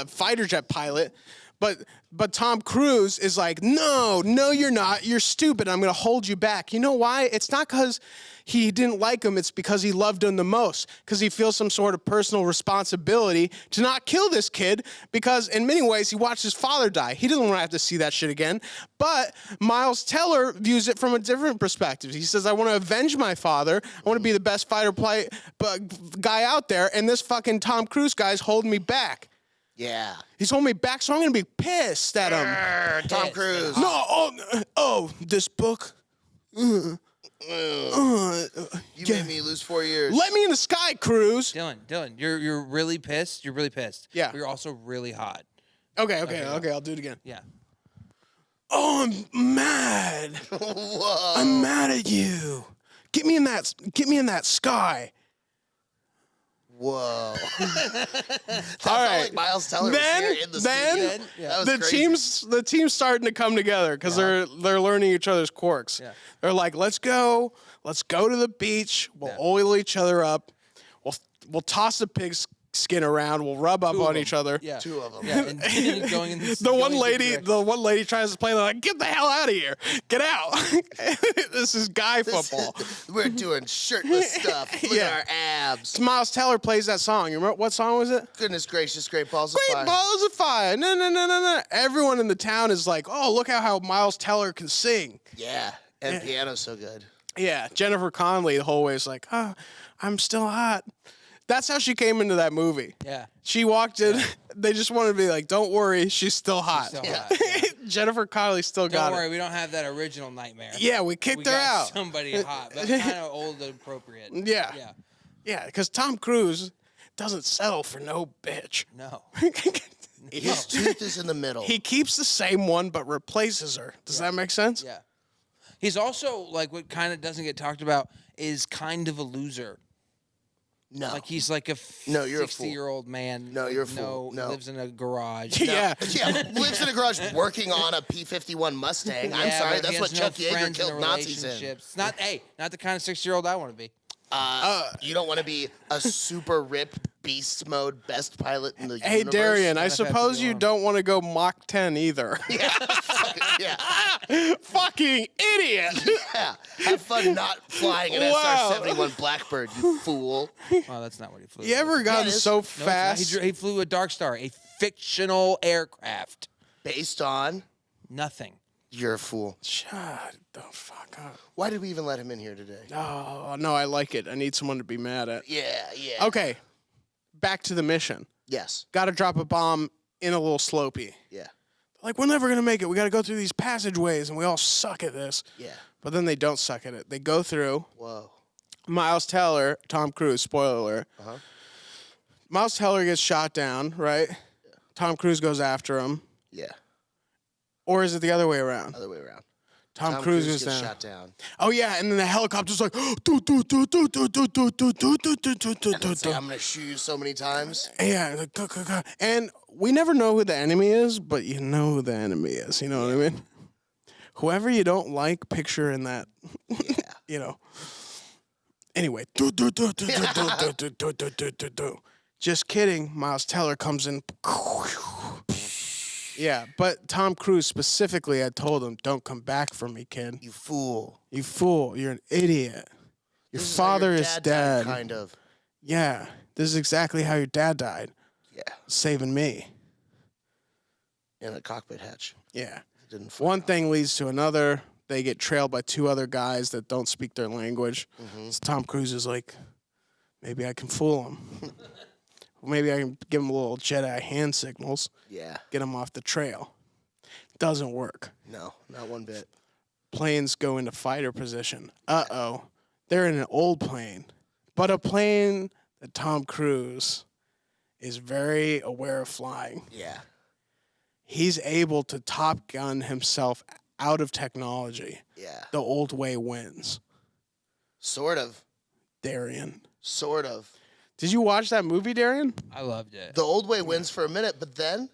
fighter jet pilot, but Tom Cruise is like, no, you're not. You're stupid. I'm going to hold you back. You know why? It's not because he didn't like him. It's because he loved him the most, because he feels some sort of personal responsibility to not kill this kid, because in many ways he watched his father die. He doesn't want to have to see that shit again. But Miles Teller views it from a different perspective. He says, I want to avenge my father. I want to be the best fighter guy out there, and this fucking Tom Cruise guy's holding me back. Yeah. He's holding me back, so I'm going to be pissed at him. Tom Cruise. No, this book. You made me lose 4 years. Let me in the sky, Cruise. Dylan, you're really pissed. You're really pissed. Yeah. But you're also really hot. Okay, I'll do it again. Yeah. Oh, I'm mad. Whoa. I'm mad at you. Get me in that sky. Whoa. That All right. felt like Miles Teller was here in the studio. That was crazy. The team's starting to come together because they're learning each other's quirks. Yeah. They're like, let's go to the beach. We'll oil each other up. We'll toss the skin around. We'll rub up Two of on them. each other. Yeah. Two of them. Yeah, and going in this, The going one in lady, directions. the one lady tries to play. They're like, get the hell out of here! Get out! This is guy football. We're doing shirtless stuff. Look Yeah. at our abs. Miles Teller plays that song. You remember what song was it? Goodness gracious, great balls of Great fire. balls of fire. No, no, no, no, no. Everyone in the town is like, oh, look how Miles Teller can sing. Yeah, and piano's so good. Yeah, Jennifer Connelly the whole way is like, oh, I'm still hot. That's how she came into that movie. Yeah. She walked in. They just wanted to be like, don't worry, she's still hot. Still Yeah. hot, yeah. Jennifer Connelly still got Don't worry, it. we don't have that original nightmare. Yeah, we we kicked her got out. somebody hot, but kind of old and appropriate. Yeah. Yeah. Yeah, because Tom Cruise doesn't settle for no bitch. No. His tooth is in the middle. He keeps the same one but replaces her. Does that make sense? Yeah. He's also like what kind of doesn't get talked about is kind of a loser. no. Like he's like a No, you're a fool. 60-year-old man. No, you're a fool. No. Lives in a garage. Yeah. Yeah, lives in a garage working on a P-51 Mustang. I'm Yeah, sorry, but he that's what has no Chuck Yeager friends in killed the Nazis in. relationships. Not not the kind of 60-year-old I want to be. You don't want to be a super ripped beast mode best pilot in the Hey, universe. Darian, I have to suppose go you on. don't want to go Mach 10 either. Yeah, Fucking idiot. yeah. Have fun not flying an Wow. SR-71 Blackbird, you fool. Oh, that's not what he flew. You ever gotten it is. so No, it's not. fast? He flew a Dark Star, a fictional aircraft. Based on, Nothing. you're a fool. Shut the fuck up. Why did we even let him in here today? Oh, no, I like it. I need someone to be mad at. Yeah, yeah. Okay, back to the mission. Yes, Got to drop a bomb in a little slopey. yeah, Like, we're never going to make it. We got to go through these passageways, and we all suck at this. yeah. But then they don't suck at it. They go through. Whoa. Miles Teller, Tom Cruise, spoiler alert. Uh-huh. Miles Teller gets shot down, right? Tom Cruise goes after him. Yeah, Or is it the other way around? other way around. Tom Cruise goes gets down. shot down. Oh, yeah, and then the helicopter's like, do, do, do, do, do, do, do, do, do, do, do, do, do, And it's do. like, I'm gonna shoot you so many times. Yeah, like, go, go, go. And we never know who the enemy is, but you know who the enemy is. You know what I mean? Whoever you don't like, picture in that, Yeah. you know. Anyway, do, do, do, do, do, do, do, do, do, do, do, do. Just kidding. Miles Teller comes in. Yeah, but Tom Cruise specifically had told him, don't come back for me, kid. You fool. You fool. You're an idiot. Your This is how father your is dad dead. died, kind of. Yeah, this is exactly how your dad died, Yeah. saving me. In a cockpit hatch. Yeah. It didn't fly. One thing leads to another. They get trailed by two other guys that don't speak their language. So Tom Cruise is like, maybe I can fool him. Maybe I can give him a little Jedi hand signals, Yeah. get him off the trail. Doesn't work. No, not one bit. Planes go into fighter position. Uh-oh. They're in an old plane. But a plane that Tom Cruise is very aware of flying. Yeah. He's able to Top Gun himself out of technology. Yeah. The old way wins. Sort of. Darian. Sort of. Did you watch that movie, Darian? I loved it. The old way wins for a minute, but then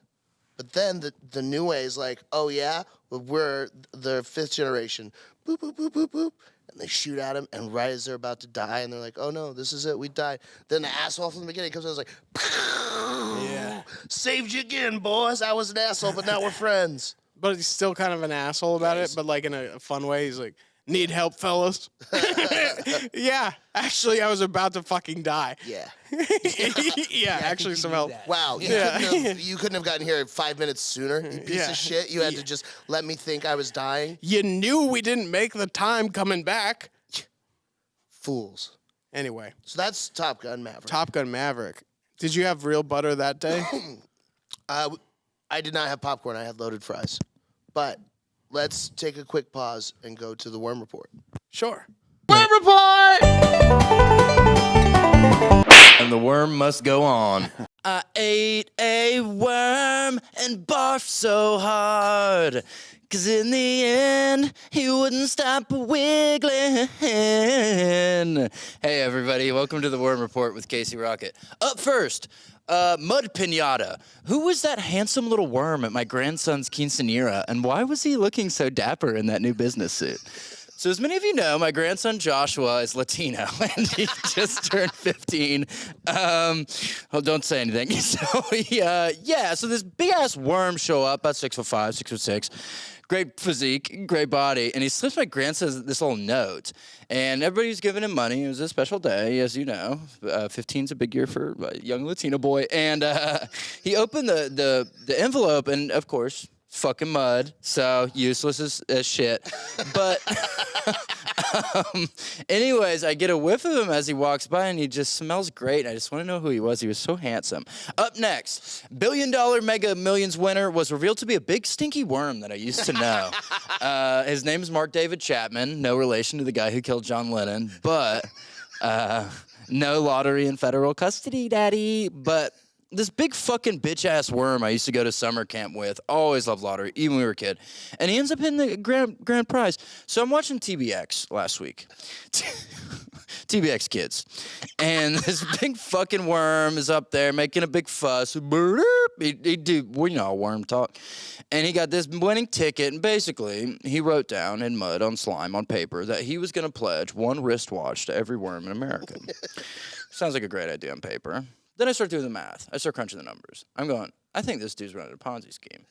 the new way is like, oh yeah, we're the fifth generation. Boop, boop, boop, boop, boop. And they shoot at him, and right as they're about to die, and they're like, oh no, this is it, we died. Then the asshole from the beginning comes out and is like, Yeah. saved you again, boys. I was an asshole, but now we're friends. But he's still kind of an asshole about Yeah, it, but like in a fun way. He's like, need help, fellas? Yeah, actually, I was about to fucking die. Yeah. Yeah, actually, you some do help. that. Wow, you couldn't have gotten here 5 minutes sooner, you piece Yeah. of shit. You had to just let me think I was dying. You knew we didn't make the time coming back. Fools. Anyway, So that's Top Gun Maverick. Top Gun Maverick. Did you have real butter that day? I did not have popcorn. I had loaded fries. But let's take a quick pause and go to the Worm Report. Sure. And the worm must go on. I ate a worm and barfed so hard. 'Cause in the end, he wouldn't stop wiggling. Hey, everybody. Welcome to the Worm Report with Casey Rocket. Up first, Mud Pinata. Who was that handsome little worm at my grandson's quinceanera? And why was he looking so dapper in that new business suit? So as many of you know, my grandson Joshua is Latino, and he just turned 15. Don't say anything. So so this big-ass worm show up, about 6'5", 6'6", great physique, great body, and he slips my grandson this little note, and everybody's giving him money. It was a special day, as you know. 15's a big year for a young Latino boy, and he opened the envelope, and of course, fucking mud, so useless as shit. But anyways, I get a whiff of him as he walks by, and he just smells great. I just want to know who he was. He was so handsome. Up next, $1 billion Mega Millions winner was revealed to be a big stinky worm that I used to know. His name is Mark David Chapman, no relation to the guy who killed John Lennon, but no lottery in federal custody, daddy. But this big fucking bitch-ass worm I used to go to summer camp with, always loved lottery, even when we were a kid. And he ends up in the grand prize. So I'm watching TBX last week. TBX Kids. And this big fucking worm is up there making a big fuss. We know worm talk. And he got this winning ticket, and basically he wrote down in mud on slime on paper that he was going to pledge one wristwatch to every worm in America. Sounds like a great idea on paper. Then I start doing the math. I start crunching the numbers. I'm going, I think this dude's running a Ponzi scheme.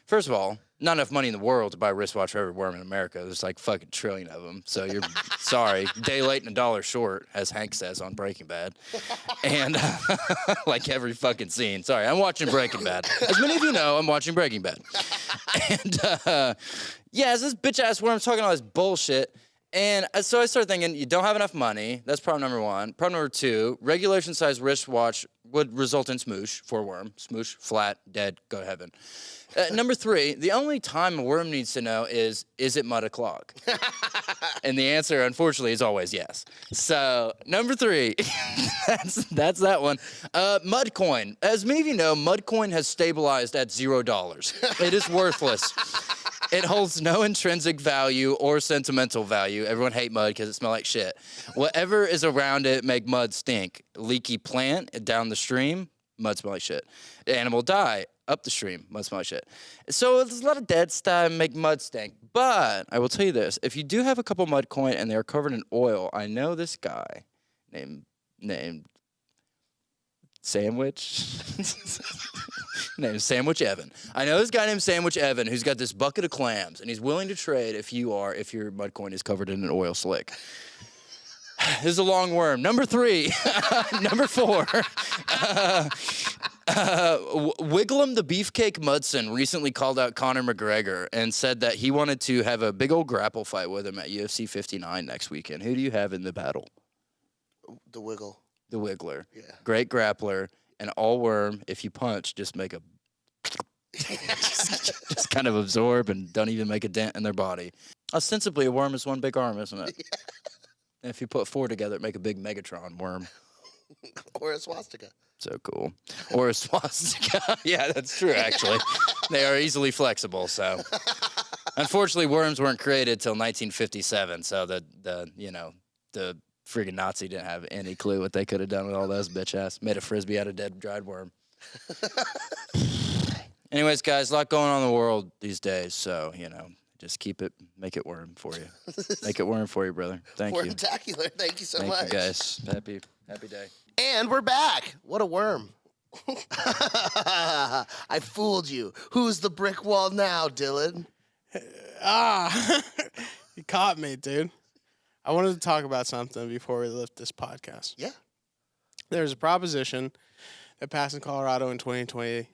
First of all, not enough money in the world to buy a wristwatch for every worm in America. There's like fucking trillion of them. So you're sorry. Day late and a dollar short, as Hank says on Breaking Bad. And like every fucking scene. Sorry, I'm watching Breaking Bad. As many of you know, I'm watching Breaking Bad. And as this bitch-ass worm's talking all this bullshit. And so I started thinking, you don't have enough money. That's problem number one. Problem number two, regulation-sized wristwatch would result in smoosh for a worm. Smoosh, flat, dead, go to heaven. Number three, the only time a worm needs to know is it mud o'clock? And the answer, unfortunately, is always yes. So, number three, that's that one. Mudcoin. As many of you know, Mudcoin has stabilized at $0. It is worthless. It holds no intrinsic value or sentimental value. Everyone hate mud because it smells like shit. Whatever is around it make mud stink. Leaky plant down the stream, mud smell like shit. Animal die up the stream, mud smell like shit. So there's a lot of dead stuff make mud stink. But I will tell you this: if you do have a couple mud coin and they are covered in oil, I know this guy named Sandwich. Named Sandwich Evan. I know this guy named Sandwich Evan who's got this bucket of clams, and he's willing to trade if your mud coin is covered in an oil slick. This is a long worm. Number three. Number four. Wiggum the Beefcake Mudson recently called out Conor McGregor and said that he wanted to have a big old grapple fight with him at UFC 59 next weekend. Who do you have in the battle? The Wiggle. The Wiggler. Yeah. Great grappler. And all worm, if you punch, just make a... just kind of absorb and don't even make a dent in their body. Ostensibly, a worm is one big arm, isn't it? Yeah. And if you put four together, it make a big Megatron worm. Or a swastika. So cool. Or a swastika. Yeah, that's true, actually. They are easily flexible, so... Unfortunately, worms weren't created till 1957, so the friggin' Nazi didn't have any clue what they could have done with all those bitch ass. Made a frisbee out of dead dried worm. Anyways, guys, a lot going on in the world these days, so just make it worm for you. Make it worm for you, brother. Thank you. Wormtacular. Thank you so much. Thank you, guys. Happy day. And we're back. What a worm. I fooled you. Who's the brick wall now, Dylan? You caught me, dude. I wanted to talk about something before we lift this podcast. Yeah. There's a proposition that passed in Colorado in 2020.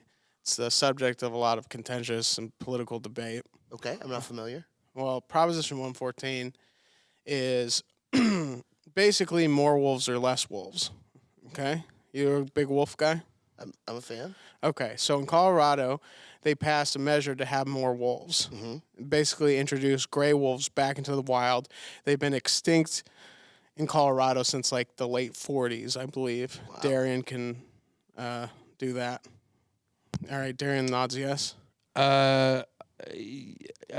It's the subject of a lot of contentious and political debate. Okay, I'm not familiar. Well, Proposition 114 is basically more wolves or less wolves. Okay? You're a big wolf guy? I'm a fan. Okay, so in Colorado, they passed a measure to have more wolves. Mm-hmm. Basically introduce gray wolves back into the wild. They've been extinct in Colorado since like the late 40s, I believe. Wow. Darian can do that. All right, Darian nods yes. I'm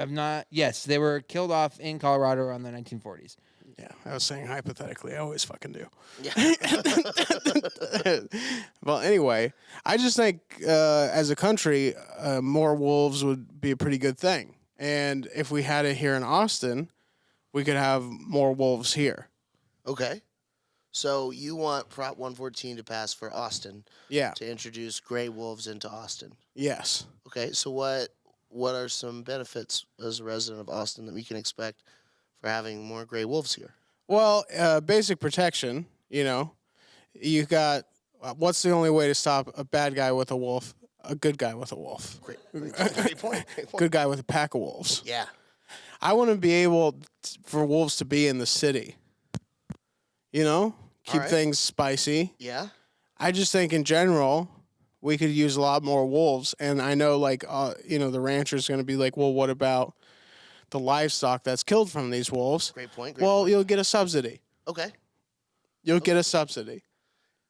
not. Yes, they were killed off in Colorado around the 1940s. Yeah, I was saying hypothetically. I always fucking do. Yeah. Well, anyway, I just think as a country, more wolves would be a pretty good thing. And if we had it here in Austin, we could have more wolves here. Okay. So you want Prop 114 to pass for Austin Yeah. to introduce gray wolves into Austin. Yes. Okay. So what are some benefits as a resident of Austin that we can expect for having more gray wolves here? Well, basic protection. You got. What's the only way to stop a bad guy with a wolf? A good guy with a wolf. Great point. Great point. Good guy with a pack of wolves. Yeah. I want to be able for wolves to be in the city. Keep right. things spicy. Yeah. I just think in general, we could use a lot more wolves. And I know, the rancher's going to be like, well, what about the livestock that's killed from these wolves? Great point. You'll get a subsidy. Okay. You'll get a subsidy.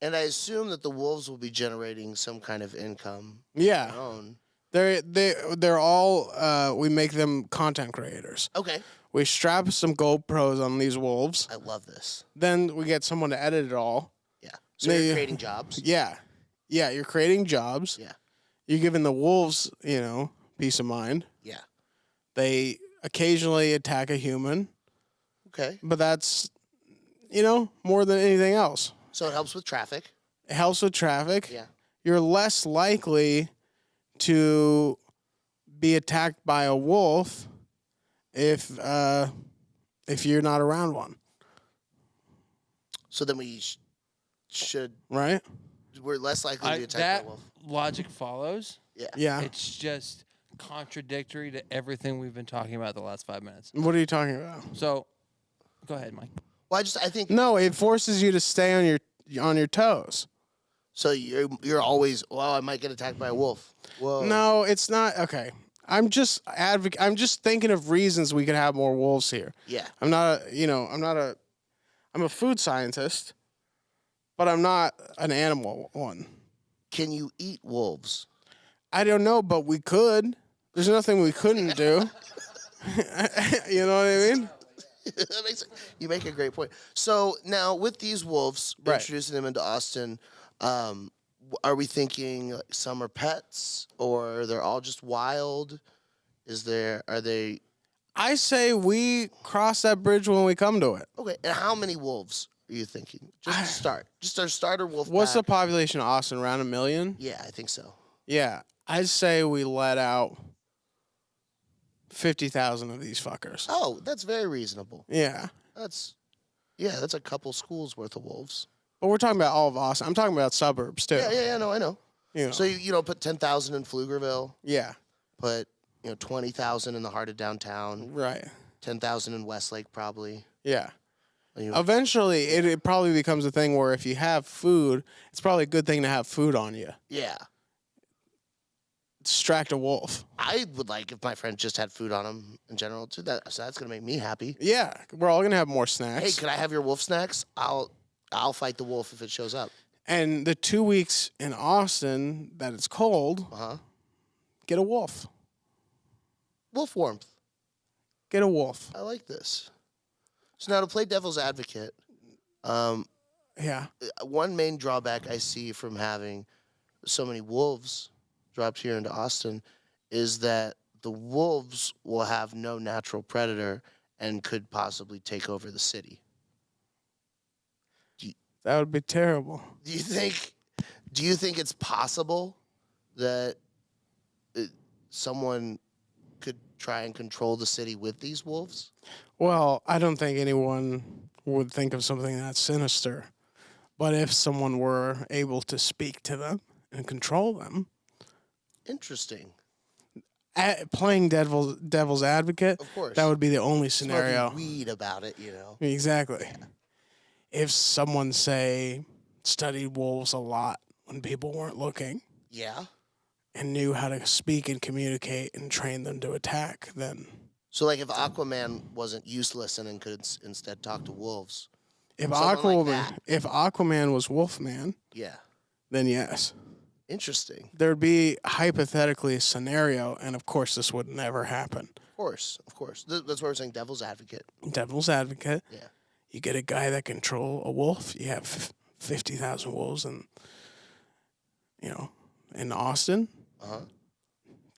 And I assume that the wolves will be generating some kind of income. Yeah. Of their own. They're all, we make them content creators. Okay. We strap some GoPros on these wolves. I love this. Then we get someone to edit it all. Yeah. So you're creating jobs. Yeah. Yeah, you're creating jobs. Yeah. You're giving the wolves, peace of mind. Yeah. They occasionally attack a human, Okay. but that's, more than anything else. So it helps with traffic. It helps with traffic. Yeah. You're less likely to be attacked by a wolf if you're not around one, So then we should. right? We're less likely to be attacked That by a wolf. logic follows. Yeah. Yeah. It's just contradictory to everything we've been talking about the last 5 minutes. What are you talking about? So, go ahead, Mike. Well, I think. No, it forces you to stay on your toes. So you're always. Well, I might get attacked by a wolf. Whoa. No, it's not. Okay. I'm just I'm just thinking of reasons we could have more wolves here. Yeah. I'm a food scientist, but I'm not an animal one. Can you eat wolves? I don't know, but we could. There's nothing we couldn't do. You know what I mean? You make a great point. So now with these wolves, Right. introducing them into Austin, are we thinking some are pets or they're all just wild? Are they I say we cross that bridge when we come to it. okay? And how many wolves are you thinking? Just to start, just our starter wolf. What's the pack. population of Austin? Around 1 million? Yeah, I think so. Yeah. I'd say we let out 50,000 of these fuckers. Oh, that's very reasonable. Yeah. That's a couple schools worth of wolves. But we're talking about all of Austin. I'm talking about suburbs too. Yeah. No, I know. You know. So you put 10,000 in Pflugerville, Yeah. put 20,000 in the heart of downtown, Right. 10,000 in Westlake probably. Yeah. And you- Eventually, it probably becomes a thing where if you have food, it's probably a good thing to have food on you. Yeah. Distract a wolf. I would like if my friend just had food on him in general too. So that's gonna make me happy. Yeah. We're all going to have more snacks. Hey, could I have your wolf snacks? I'll fight the wolf if it shows up. And the 2 weeks in Austin that it's cold, get a wolf. Wolf warmth. Get a wolf. I like this. So now to play devil's advocate, Yeah. one main drawback I see from having so many wolves dropped here into Austin is that the wolves will have no natural predator and could possibly take over the city. That would be terrible. Do you think it's possible that someone could try and control the city with these wolves? Well, I don't think anyone would think of something that sinister. But if someone were able to speak to them and control them, Interesting. playing devil's advocate, Of course. that would be the only scenario. Smoking weed about it, Exactly. If someone, say, studied wolves a lot when people weren't looking Yeah. and knew how to speak and communicate and train them to attack, then So, like, if Aquaman wasn't useless and could instead talk to wolves, if Someone like that. Aquaman was Wolfman, yeah. then yes. Interesting. There'd be hypothetically a scenario, and of course this would never happen. Of course. That's why we're saying devil's advocate. Devil's advocate. Yeah. You get a guy that control a wolf. You have 50,000 wolves, and in Austin,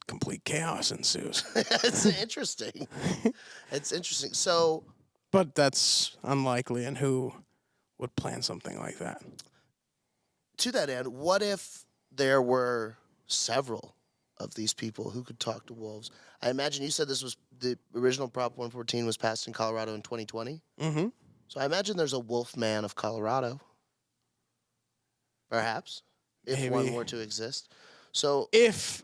complete chaos ensues. It's interesting. It's interesting. So, But that's unlikely, and who would plan something like that? To that end, what if there were several of these people who could talk to wolves? I imagine you said this was the original Prop 114 was passed in Colorado in 2020. Mm-hmm. So I imagine there's a wolf man of Colorado. Perhaps, if one Maybe. were to exist. So If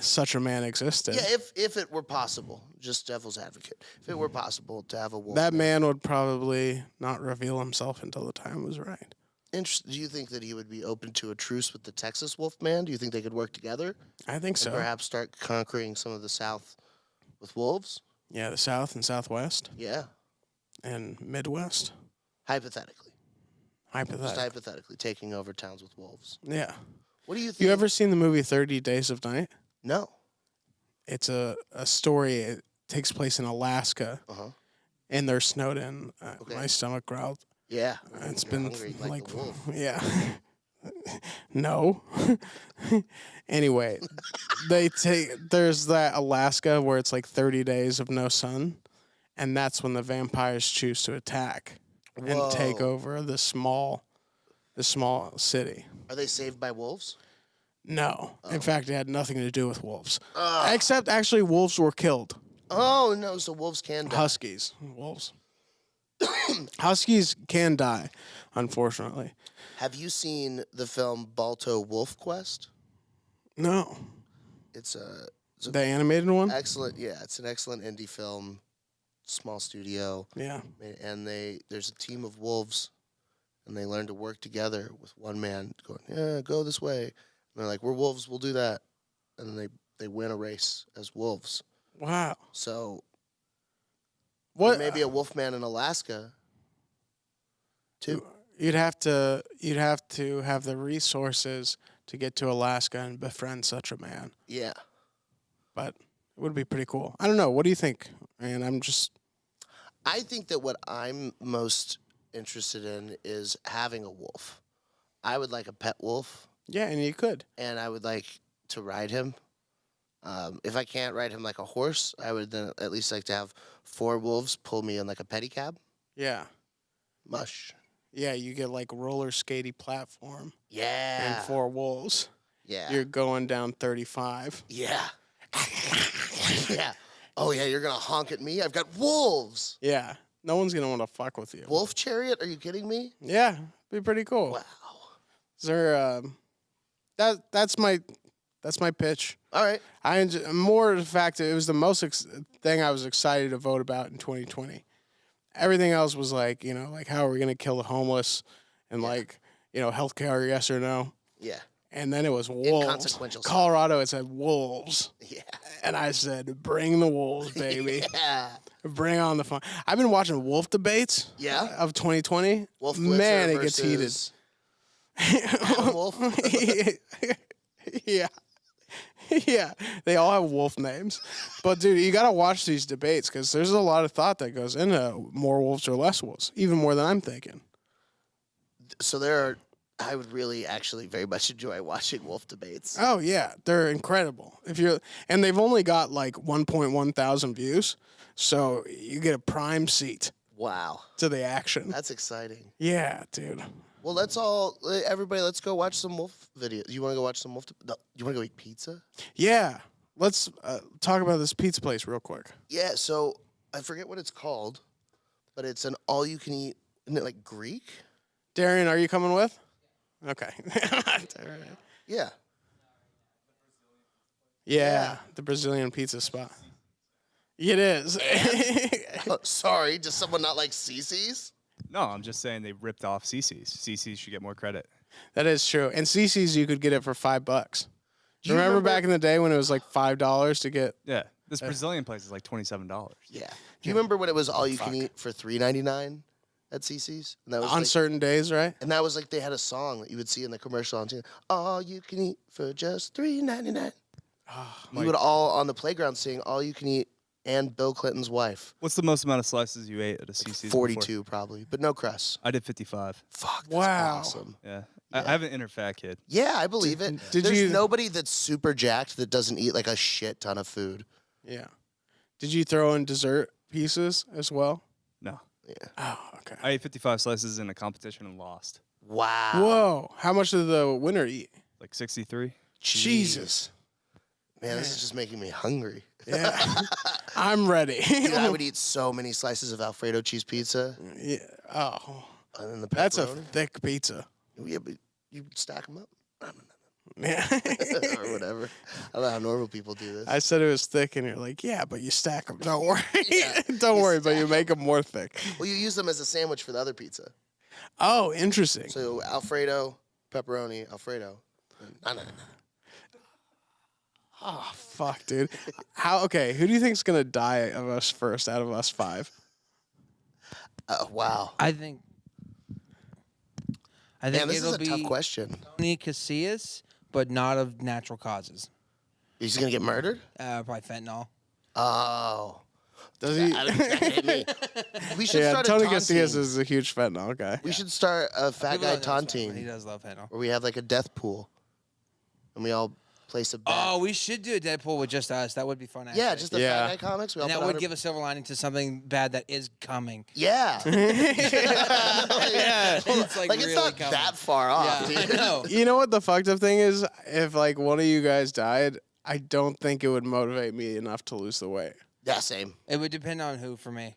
such a man existed, yeah, if it were possible, just devil's advocate, if it were possible to have a wolf that man would probably not reveal himself until the time was right. Do you think that he would be open to a truce with the Texas wolf man? Do you think they could work together I think so. and perhaps start conquering some of the South with wolves? Yeah, the South and Southwest Yeah, and Midwest, hypothetically. Just hypothetically. hypothetically, taking over towns with wolves. Yeah. What do you think? You ever seen the movie 30 Days of Night? No. It's a story. It takes place in Alaska, Uh-huh. and they're snowed in. Okay. My stomach growled. Yeah. It's You're been hungry like the wolf. yeah. No. Anyway, there's that Alaska where it's like 30 days of no sun, and that's when the vampires choose to attack and take Whoa. over the small city. Are they saved by wolves? No. In fact, it had nothing to do with wolves. Ugh. Except actually wolves were killed. Oh, no, so wolves can die. Huskies. Wolves. Huskies can die, unfortunately. Have you seen the film Balto Wolf Quest? No. It's a The animated one? excellent, yeah, it's an excellent indie film, small studio, Yeah. and there's a team of wolves, and they learn to work together with one man going, yeah, go this way. And they're like, we're wolves, we'll do that. And then they win a race as wolves. Wow. So What? maybe a wolf man in Alaska, too. You'd have to have the resources to get to Alaska and befriend such a man. Yeah. But it would be pretty cool. I don't know. What do you think? And I think that what I'm most interested in is having a wolf. I would like a pet wolf, yeah, and you could. and I would like to ride him. If I can't ride him like a horse, I would then at least like to have 4 wolves pull me in like a pedicab. Yeah. Mush. Yeah, you get like roller skatey platform Yeah. and 4 wolves. Yeah. You're going down 35. Yeah. Yeah. Oh yeah, you're gonna honk at me? I've got wolves. Yeah. No one's going to want to fuck with you. Wolf chariot? Are you kidding me? Yeah. Be pretty cool. Wow. Is there that's my pitch. All right. I enjoy, more the fact that it was the most thing I was excited to vote about in 2020. Everything else was like, like how are we going to kill the homeless and like, healthcare, yes or no. Yeah. And then it was wolves. Inconsequential stuff. Colorado, it said wolves. Yeah. And I said, bring the wolves, baby. Yeah. Bring on the fun. I've been watching wolf debates Yeah. of 2020. Wolf Blitzer Man, it gets heated. versus Adam Wolf. Yeah. Yeah. They all have wolf names. But, dude, you got to watch these debates because there's a lot of thought that goes into more wolves or less wolves, even more than I'm thinking. So I would really actually very much enjoy watching wolf debates. Oh, yeah. They're incredible. And they've only got like 1.1 thousand views. So you get a prime seat Wow. to the action. That's exciting. Yeah, dude. Well, everybody, let's go watch some wolf videos. You want to go watch some wolf? No, you want to go eat pizza? Yeah. Let's talk about this pizza place real quick. Yeah, so I forget what it's called, but it's an all-you-can-eat, isn't it like Greek? Darian, are you coming with? Okay. Yeah. Yeah, the Brazilian pizza spot. It is. Oh, sorry, does someone not like Cece's? No, I'm just saying they ripped off CC's. CC's should get more credit. That is true. And CC's, you could get it for $5. Do you Remember back in the day when it was like $5 to get? Yeah, this Brazilian place is like $27. Yeah. Do you remember when it was all-you-can-eat for $3.99 at Cece's? And that was On like, certain days, right? and that was like they had a song that you would see in the commercial on TV. All you can eat for just $3.99. We would all on the playground sing "All You Can Eat" and Bill Clinton's wife. What's the most amount of slices you ate at a CC's? 42 probably, but no crust. I did 55. Fuck, that's Wow. awesome. Yeah. I have an inner fat kid. Yeah, I believe it. did There's you- nobody that's super jacked that doesn't eat like a shit ton of food. Yeah. Did you throw in dessert pieces as well? No. Oh, okay. I ate 55 slices in a competition and lost. Wow. Whoa. How much did the winner eat? Like 63. Jesus. Man, this is just making me hungry. Yeah. I'm ready. Dude, I would eat so many slices of Alfredo cheese pizza. Yeah. Oh. And then the That's a pepperoni. thick pizza. Yeah, but you stack them up. Yeah. Or whatever. I don't know how normal people do this. I said it was thick, and you're like, yeah, but you stack them. Don't worry. Don't you worry, but you stack make them more thick. Well, you use them as a sandwich for the other pizza. Oh, interesting. So Alfredo, pepperoni, Alfredo. No. Oh, fuck, dude. Okay, who do you think's going to die of us first out of us 5? Wow. I think Man, this it'll is a tough be question. Tony Casillas, but not of natural causes. He's going to get murdered? Probably fentanyl. Oh. Does he? That hit me. We should Yeah, start Tony a taunt Casillas team. is a huge fentanyl guy. We should start a fat People guy don't know taunt it's fentanyl, but He team does love fentanyl. where we have like a death pool. And we all place a bet. Oh, we should do a Deadpool with just us. That would be fun. Actually. yeah, just the Yeah. fat guy comics. We all and that put would 100 give a silver lining to something bad that is coming. Yeah. Yeah, it's like Like, it's really not coming. that far off, Yeah, I dude. know. You know what the fucked up thing is? If like one of you guys died, I don't think it would motivate me enough to lose the weight. Yeah, same. It would depend on who for me.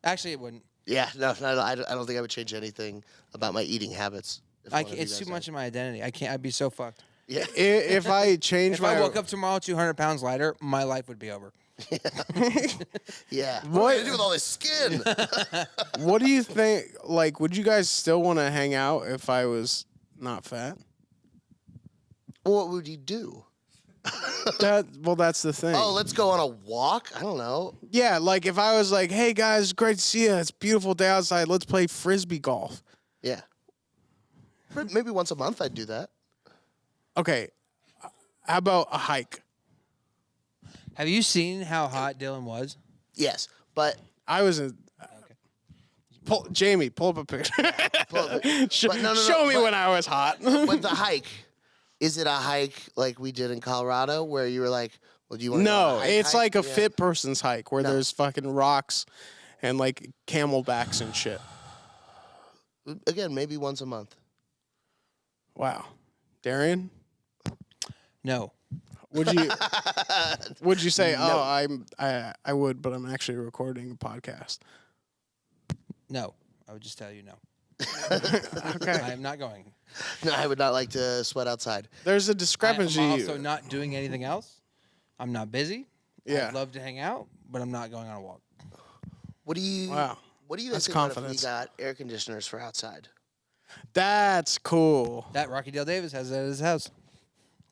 Actually, it wouldn't. Yeah, no, I don't think I would change anything about my eating habits. if one of you It's guys too died. much of my identity. I can't. I'd be so fucked. Yeah. If I change If my I woke up tomorrow 200 pounds lighter, my life would be over. Yeah. What am I What- gonna do with all this skin? what do you think? Like, would you guys still want to hang out if I was not fat? What would you do? That's the thing. Oh, let's go on a walk? I don't know. Yeah, like if I was like, hey guys, great to see you. It's a beautiful day outside. Let's play frisbee golf. Yeah. Maybe once a month I'd do that. Okay, how about a hike? Have you seen how hot Dylan was? Yes, but I was in. Jamie, pull up a picture. but no, Show me but- when I was hot. but the hike, is it a hike like we did in Colorado where you were like, well, do you want to No, it's like a Yeah. fit person's hike where No. there's fucking rocks and like camelbacks and shit. Again, maybe once a month. Wow. Darian, No. would you say, "Oh, I would, but I'm actually recording a podcast." No. I would just tell you no. Okay. I am not going. No, I would not like to sweat outside. There's a I'm discrepancy. also not doing anything else. I'm not busy. Yeah. I'd love to hang out, but I'm not going on a walk. What do you Wow. What do you That's guys think about if confidence. we got air conditioners for outside? That's cool. That Rocky Dale Davis has that at his house.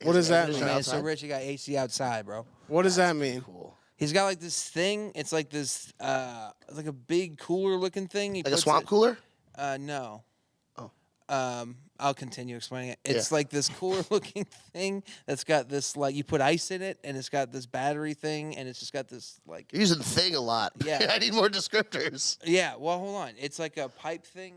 What does that Is The mean? man is so outside? rich he got AC outside, bro. What does that mean? Cool. He's got like this thing. It's like this, like a big cooler looking thing. He Like a puts swamp it- cooler? No. Oh. I'll continue explaining it. It's Yeah. like this cooler looking thing that's got this like you put ice in it and it's got this battery thing and it's just got this like You're using thing a lot. Yeah. I need more descriptors. yeah. Well, hold on. It's like a pipe thing.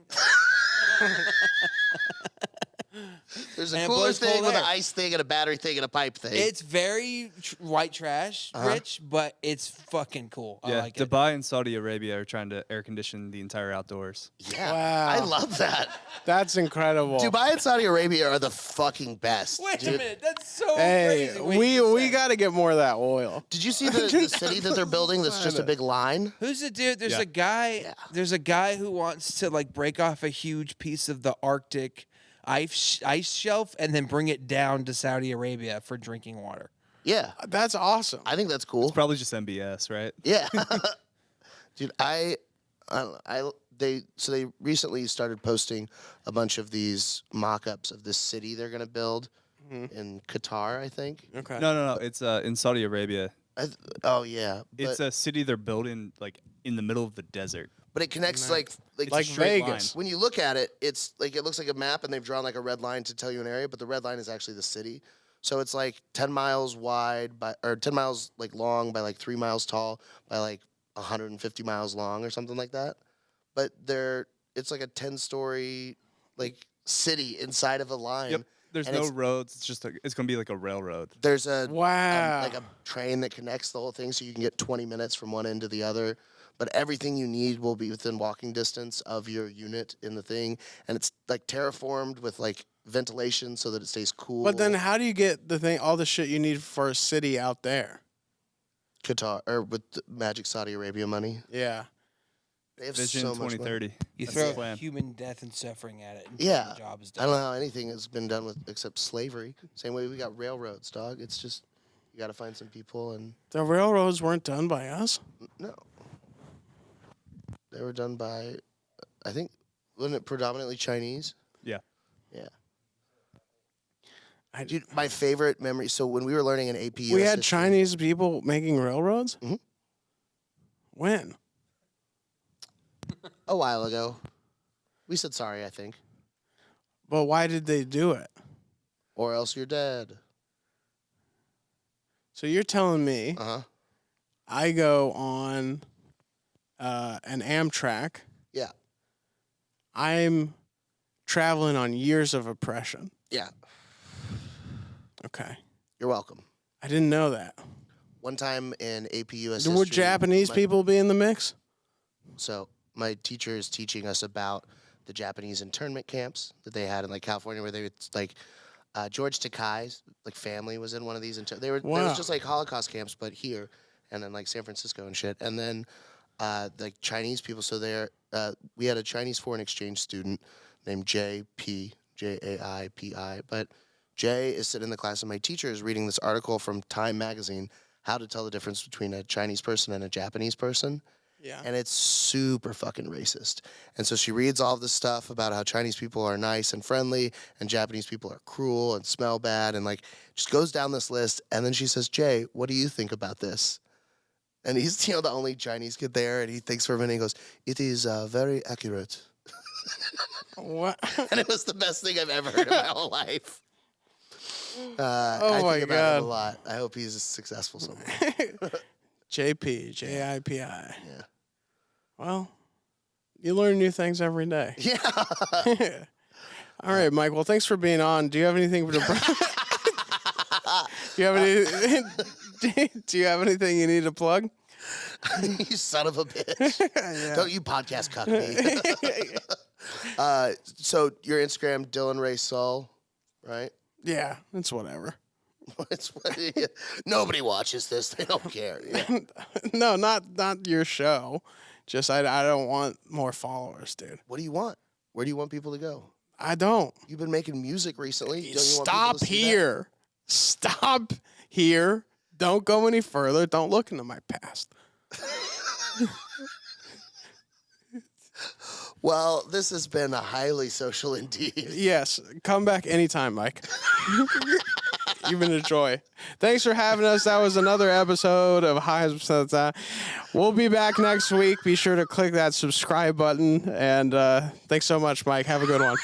There's And a it cooler blows thing cold with an air. ice thing and a battery thing and a pipe thing. It's very white trash, rich, but it's fucking cool. I Yeah, like it. Dubai and Saudi Arabia are trying to air condition the entire outdoors. yeah. Wow. I love that. That's incredible. Dubai and Saudi Arabia are the fucking best. Wait dude. a minute. That's so Hey, crazy. Wait, just we say. got to get more of that oil. Did you see the city that they're building that's just a big line? Who's the dude? There's Yeah. a guy. Yeah. There's a guy who wants to like break off a huge piece of the Arctic ice shelf and then bring it down to Saudi Arabia for drinking water. Yeah. That's awesome. I think that's cool. Probably just MBS, right? Yeah. Dude, they recently started posting a bunch of these mock-ups of this city they're going to build in Qatar, I think. Okay. No. It's in Saudi Arabia. Oh yeah. It's a city they're building like in the middle of the desert. But it connects like It's Like a straight Vegas. line. when you look at it, it's like it looks like a map and they've drawn like a red line to tell you an area, but the red line is actually the city. So it's like 10 miles wide or 10 miles like long by like 3 miles tall by like 150 miles long or something like that. But it's like a 10-story like city inside of a line. Yep. There's And no it's- roads. It's gonna be like a railroad. There's Wow. like a train that connects the whole thing so you can get 20 minutes from one end to the other. but everything you need will be within walking distance of your unit in the thing, and it's like terraformed with like ventilation so that it stays cool. But then how do you get all the shit you need for a city out there? Qatar or with the magic Saudi Arabia money, Yeah. they have Vision so much money. 2030. You That's the throw plan. human death and suffering at it. And Yeah. the job is I done. don't know how anything has been done with except slavery. Same way we got railroads, dog. It's just you got to find some people, and The railroads weren't done by us. no, they were done by, I think, wasn't it predominantly Chinese? Yeah. Yeah. I, Dude, my favorite memory. So when we were learning in AP, we US had history- Chinese people making railroads? Mhm. When? a while ago. We said sorry, I think, But why did they do it? or else you're dead. So you're telling me Uh huh. I go on an Amtrak. Yeah. I'm traveling on years of oppression. Yeah. Okay. You're welcome. I didn't know that. One time in AP US Would history, Japanese my- people be in the mix? So my teacher is teaching us about the Japanese internment camps that they had in like California, where they would like George Takei's like family was in one of these. They were Wow. just like Holocaust camps, but here, and then like San Francisco and shit. And then like Chinese people. So there, we had a Chinese foreign exchange student named J.P. J-A-I-P-I. But Jay is sitting in the class, and my teacher is reading this article from Time magazine, how to tell the difference between a Chinese person and a Japanese person. Yeah. And it's super fucking racist. And so she reads all this stuff about how Chinese people are nice and friendly and Japanese people are cruel and smell bad, and like just goes down this list. And then she says, Jay, what do you think about this? And he's, the only Chinese kid there, and he thinks for a minute and goes, it is very accurate. What? And it was the best thing I've ever heard in my whole life. I Oh my think about God. him a lot. I hope he's successful somewhere. JP, J-I-P-I. Yeah. Well, you learn new things every day. Yeah. All right, Mike. Well, thanks for being on. Do you have anything to? Do you have any? Do you have anything you need to plug? You son of a bitch. Yeah. Don't you podcast cuck me. So your Instagram, Dylan Ray Sull, right? Yeah, it's whatever. Nobody watches this. They don't care. Yeah. No, not your show. Just I don't want more followers, dude. What do you want? Where do you want people to go? I don't. You've been making music recently. Don't you want people Stop to see that? here. Stop here. Don't go any further. Don't look into my past. Well, this has been a highly social indeed. Yes, come back anytime, Mike. You've been a joy. Thanks for having us. That was another episode of High. We'll be back next week. Be sure to click that subscribe button. And thanks so much, Mike. Have a good one.